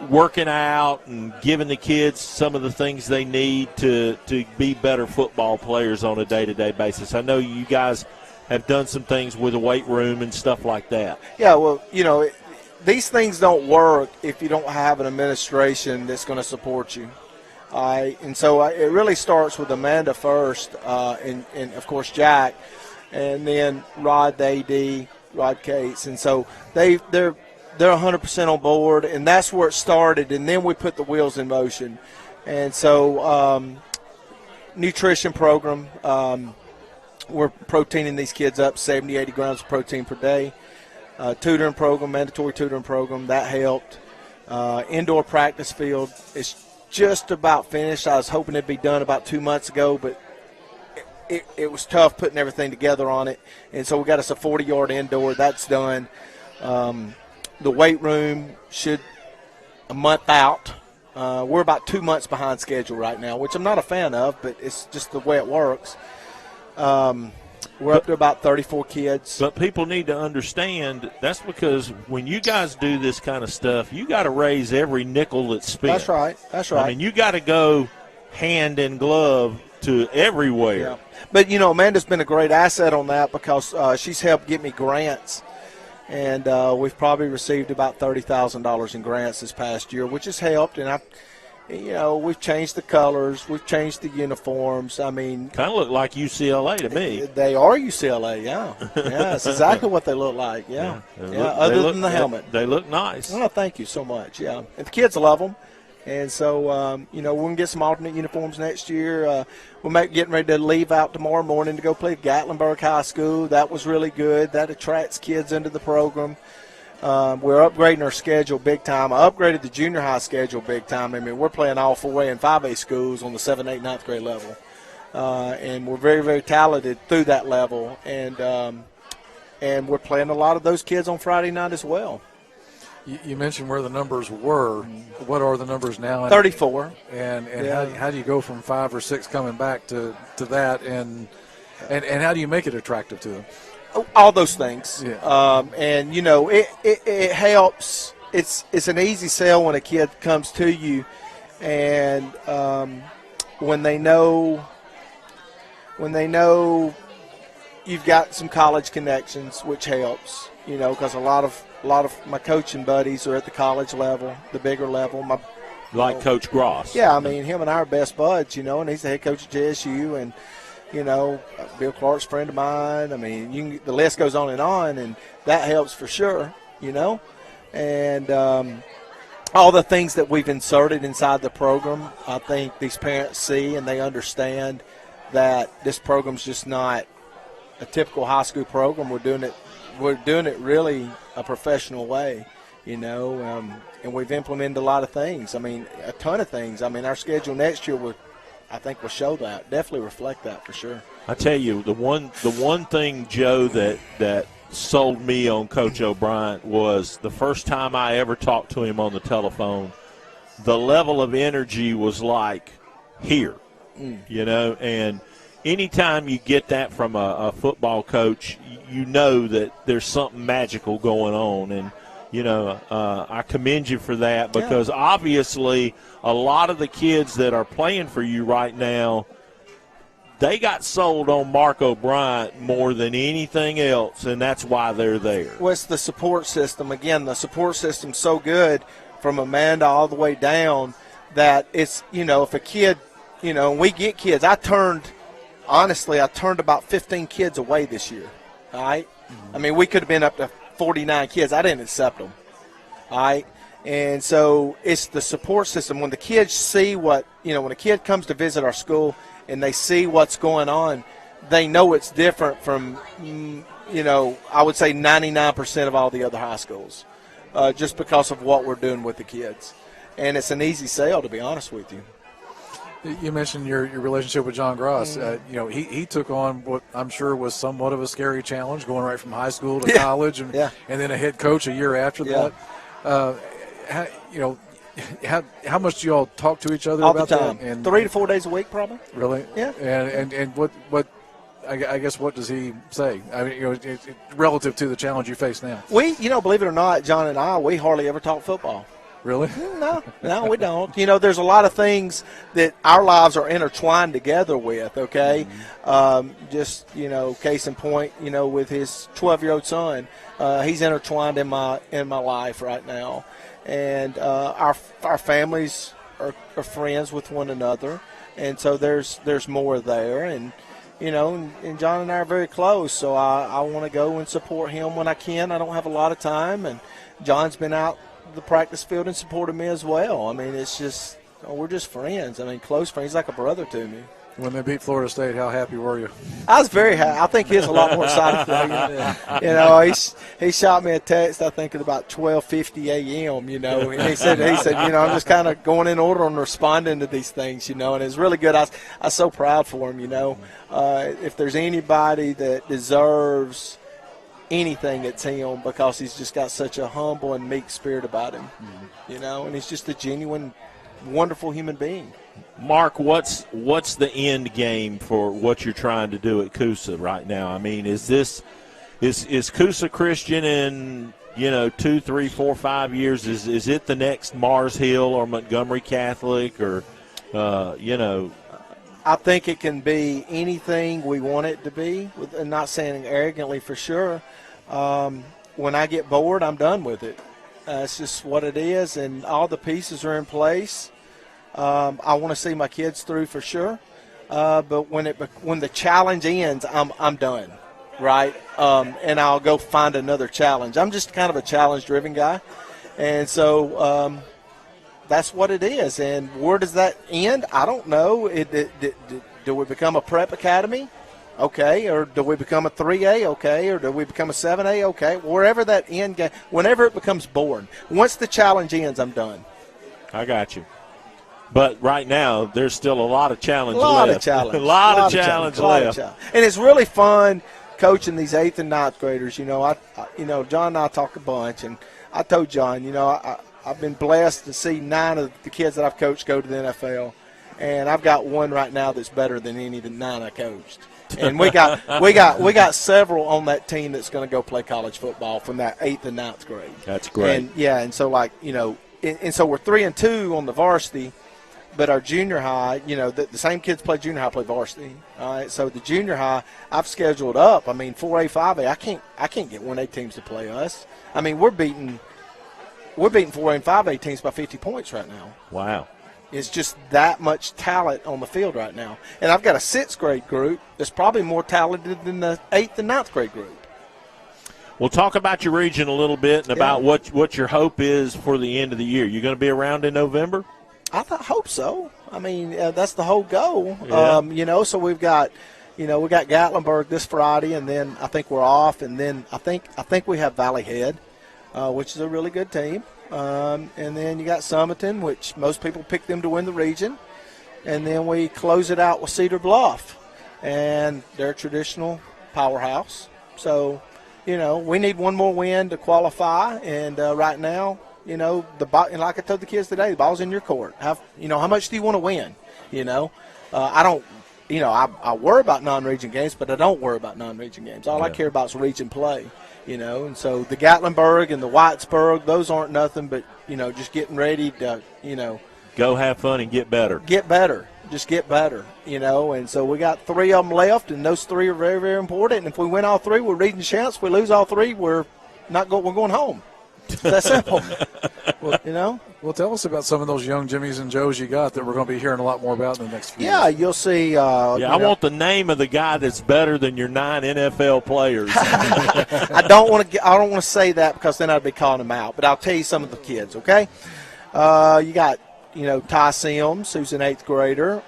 working out and giving the kids some of the things they need to be better football players on a day-to-day basis. I know you guys have done some things with the weight room and stuff like that. Yeah, well, these things don't work if you don't have an administration that's going to support you. And so it really starts with Amanda first, and of course Jack, and then Rod, the AD, Rod Cates. And so they're 100% on board, and that's where it started. And then we put the wheels in motion. And so nutrition program, we're proteining these kids up 70, 80 grams of protein per day. Tutoring program, mandatory tutoring program, that helped. Indoor practice field is just about finished. I was hoping it'd be done about 2 months ago, but it was tough putting everything together on it. And so we got us a 40-yard indoor. That's done. The weight room should a month out. We're about 2 months behind schedule right now, which I'm not a fan of, but it's just the way it works. We're up to about 34 kids. But people need to understand that's because when you guys do this kind of stuff, you got to raise every nickel that's spent. That's right. That's right. I mean, you got to go hand in glove to everywhere. Yeah. But, Amanda's been a great asset on that because she's helped get me grants. And we've probably received about $30,000 in grants this past year, which has helped. And we've changed the colors, we've changed the uniforms. I mean, kind of look like UCLA to me. They are UCLA, yeah. That's exactly what they look like. Yeah. Other than the helmet, they look nice. Oh, thank you so much. Yeah, and the kids love them. And so, we're going to get some alternate uniforms next year. We're getting ready to leave out tomorrow morning to go play Gatlinburg High School. That was really good. That attracts kids into the program. We're upgrading our schedule big time. I upgraded the junior high schedule big time. I mean, we're playing all 4A and 5A schools on the 7th, 8th, 9th grade level. And we're very, very talented through that level. And we're playing a lot of those kids on Friday night as well. You mentioned where the numbers were. What are the numbers now? 34. And Yeah. how do you go from 5 or 6 coming back to that, and how do you make it attractive to them? All those things. Yeah. And, it helps. It's an easy sell when a kid comes to you, and when they know you've got some college connections, which helps, because a lot of my coaching buddies are at the college level, the bigger level. Like Coach Gross. Yeah, I mean, him and I are best buds, and he's the head coach at JSU, and, Bill Clark's a friend of mine. I mean, the list goes on, and that helps for sure, And all the things that we've inserted inside the program, I think these parents see and they understand that this program's just not a typical high school program. We're doing it really a professional way, and we've implemented a lot of things. I mean, a ton of things. I mean, our schedule next year will show that, definitely reflect that for sure. I tell you, the one thing, Joe, that sold me on Coach Obryant was the first time I ever talked to him on the telephone, the level of energy was like here, and anytime you get that from a football coach, you know that there's something magical going on. And, I commend you for that, because obviously a lot of the kids that are playing for you right now, they got sold on Mark Obryant more than anything else, and that's why they're there. Well, it's the support system. Again, the support system's so good from Amanda all the way down that it's, if a kid, we get kids. I turned about 15 kids away this year, all right? I mean, we could have been up to 49 kids. I didn't accept them, all right? And so it's the support system. When the kids see when a kid comes to visit our school and they see what's going on, they know it's different from, I would say 99% of all the other high schools, just because of what we're doing with the kids. And it's an easy sale, to be honest with you. You mentioned your relationship with John Gross. He took on what I'm sure was somewhat of a scary challenge, going right from high school to college, and then a head coach a year after that. How much do you all talk to each other all about the time? that? And 3 to 4 days a week, probably. Really? Yeah. And what I guess what does he say? I mean, relative to the challenge you face now. We, believe it or not, John and I, we hardly ever talk football. Really? No, we don't. There's a lot of things that our lives are intertwined together with, okay? Just, case in point, with his 12-year-old son, he's intertwined in my life right now. And our families are friends with one another, and so there's more there. And, and John and I are very close, so I want to go and support him when I can. I don't have a lot of time, and John's been out the practice field and supported me as well. I mean, it's just, we're just friends. I mean, close friends. He's like a brother to me. When they beat Florida State, how happy were you? I was very happy. I think he was a lot more excited than me. He shot me a text, I think, at about 12:50 a.m., and he said, I'm just kind of going in order and responding to these things, and it's really good. I was so proud for him, If there's anybody that deserves anything, it's him, because he's just got such a humble and meek spirit about him, and he's just a genuine, wonderful human being. Mark, what's the end game for what you're trying to do at Coosa right now? I mean, is Coosa Christian in 2, 3, 4, 5 years? Is it the next Mars Hill or Montgomery Catholic or I think it can be anything we want it to be, and not saying arrogantly for sure. When I get bored, I'm done with it. It's just what it is, and all the pieces are in place. I want to see my kids through for sure, but when the challenge ends, I'm done, right? And I'll go find another challenge. I'm just kind of a challenge-driven guy, and so that's what it is. And where does that end? I don't know. Do we become a prep academy? Okay. Or do we become a 3A? Okay. Or do we become a 7A? Okay. Wherever that end game, whenever it becomes boring. Once the challenge ends, I'm done. I got you. But right now, there's still a lot of challenge left. A lot of challenge left. And it's really fun coaching these 8th and 9th graders. John and I talk a bunch, and I told John, you know, I've been blessed to see 9 of the kids that I've coached go to the NFL, and I've got one right now that's better than any of the 9 I coached. And we got several on that team that's going to go play college football from that 8th and 9th grade. That's great. And and so like, you know, and so we're 3-2 on the varsity, but our junior high, you know, the same kids play junior high, play varsity. All right, so the junior high, I've scheduled up. I mean, 4A, 5A, I can't get 1A teams to play us. I mean, we're beating 4A and 5A teams by 50 points right now. Wow. It's just that much talent on the field right now. And I've got a 6th grade group that's probably more talented than the 8th and 9th grade group. We'll talk about your region a little bit and about what your hope is for the end of the year. You going to be around in November? I hope so. I mean, that's the whole goal. Yeah. You know, so we got Gatlinburg this Friday, and then I think we're off, and then I think we have Valley Head, which is a really good team. And then you got Summerton, which most people pick them to win the region. And then we close it out with Cedar Bluff, and they're a traditional powerhouse. So, you know, we need one more win to qualify. And right now, you know, and like I told the kids today, the ball's in your court. How much do you want to win? You know, I don't. You know, I worry about non-region games, but I don't worry about non-region games. All I care about is region play, you know. And so the Gatlinburg and the Whitesburg, those aren't nothing but, you know, just getting ready to, you know. Go have fun and get better. Get better. Just get better, you know. And so we got 3 of them left, and those 3 are very, very important. And if we win all 3, we're region champs. If we lose all 3, we're going home. It's that simple. Well, you know? Well, tell us about some of those young Jimmies and Joes you got that we're going to be hearing a lot more about in the next few years. You'll see. I want the name of the guy that's better than your 9 NFL players. I don't want to say that because then I'd be calling them out. But I'll tell you some of the kids. Okay. You got, you know, Ty Sims, who's an 8th grader.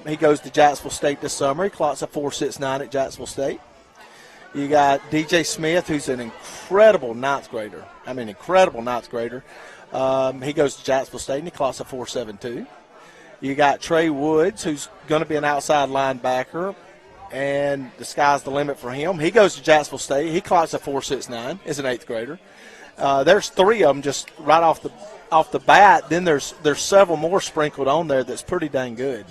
He goes to Jacksonville State this summer. He clocks a 4.69 at Jacksonville State. You got DJ Smith, who's an incredible 9th grader. Incredible 9th grader. He goes to Jacksonville State, and he clocks a 4.72. You got Trey Woods, who's going to be an outside linebacker, and the sky's the limit for him. He goes to Jacksonville State. He clocks a 4.69 as an 8th grader. There's 3 of them just right off the bat. Then there's several more sprinkled on there that's pretty dang good.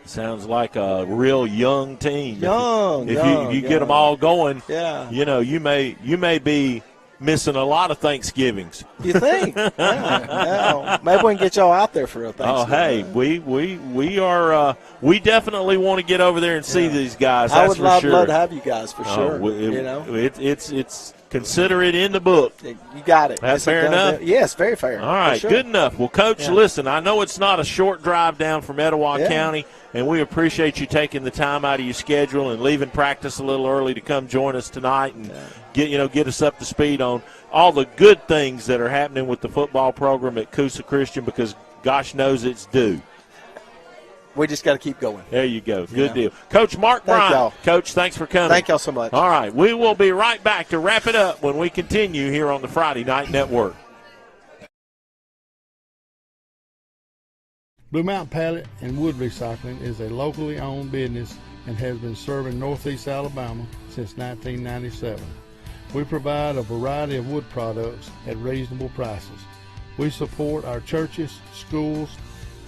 Sounds like a real young team. If you get them all going, yeah. You know, you may be missing a lot of Thanksgivings. You think? Yeah. Maybe we can get y'all out there for a Thanksgiving. Oh, hey, we are. We definitely want to get over there and see these guys. That's I would love sure. to have you guys for sure. You know, it's consider it in the book. You got it. That's fair enough. Yes, very fair. All right, sure. Good enough. Well, Coach, listen, I know it's not a short drive down from Etowah County, and we appreciate you taking the time out of your schedule and leaving practice a little early to come join us tonight and get us up to speed on all the good things that are happening with the football program at Coosa Christian, because gosh knows it's due. We just got to keep going. There you go. Good deal. Coach Mark Bryant. Y'all. Coach, thanks for coming. Thank y'all so much. All right, we will be right back to wrap it up when we continue here on the Friday Night Network. Blue Mountain Pallet and Wood Recycling is a locally owned business and has been serving Northeast Alabama since 1997. We provide a variety of wood products at reasonable prices. We support our churches, schools,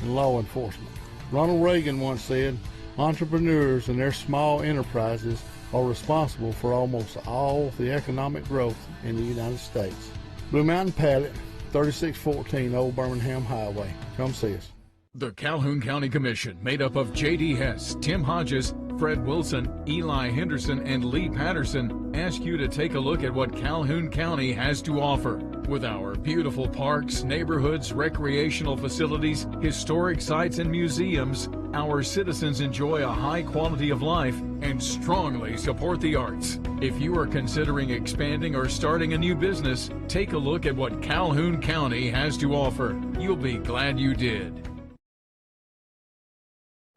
and law enforcement. Ronald Reagan once said, entrepreneurs and their small enterprises are responsible for almost all the economic growth in the United States. Blue Mountain Pallet, 3614 Old Birmingham Highway. Come see us. The Calhoun County Commission, made up of J.D. Hess, Tim Hodges, Fred Wilson, Eli Henderson, and Lee Patterson, ask you to take a look at what Calhoun County has to offer. With our beautiful parks, neighborhoods, recreational facilities, historic sites, and museums, our citizens enjoy a high quality of life and strongly support the arts. If you are considering expanding or starting a new business, take a look at what Calhoun County has to offer. You'll be glad you did.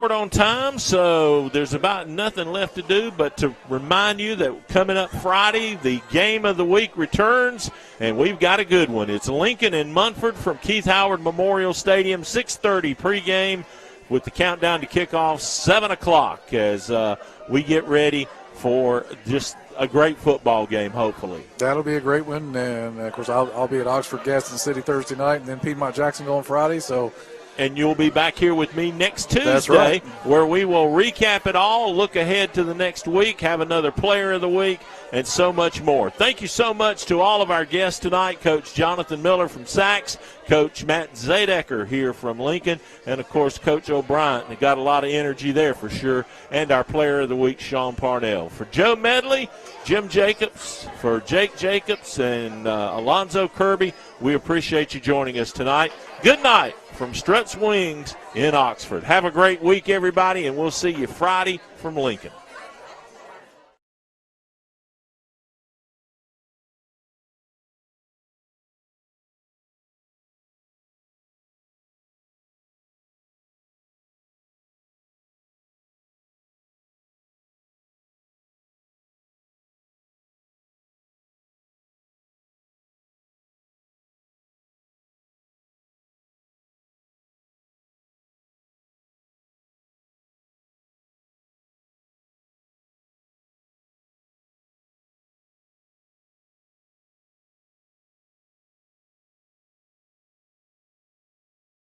On time, so there's about nothing left to do but to remind you that coming up Friday, the game of the week returns, and we've got a good one. It's Lincoln and Munford from Keith Howard Memorial Stadium, 6:30 pregame with the countdown to kickoff, 7 o'clock, as we get ready for just a great football game, hopefully. That'll be a great one. And, of course, I'll be at Oxford Gaston City Thursday night and then Piedmont Jacksonville on Friday. So. And you'll be back here with me next Tuesday, That's right, where we will recap it all, look ahead to the next week, have another player of the week, and so much more. Thank you so much to all of our guests tonight, Coach Jonathan Miller from Sachs, Coach Matt Zedaker here from Lincoln, and, of course, Coach Obryant. They got a lot of energy there for sure, and our player of the week, Sean Parnell. For Joe Medley, Jim Jacobs, for Jake Jacobs, and Alonzo Kirby, we appreciate you joining us tonight. Good night from Struts Wings in Oxford. Have a great week, everybody, and we'll see you Friday from Lincoln.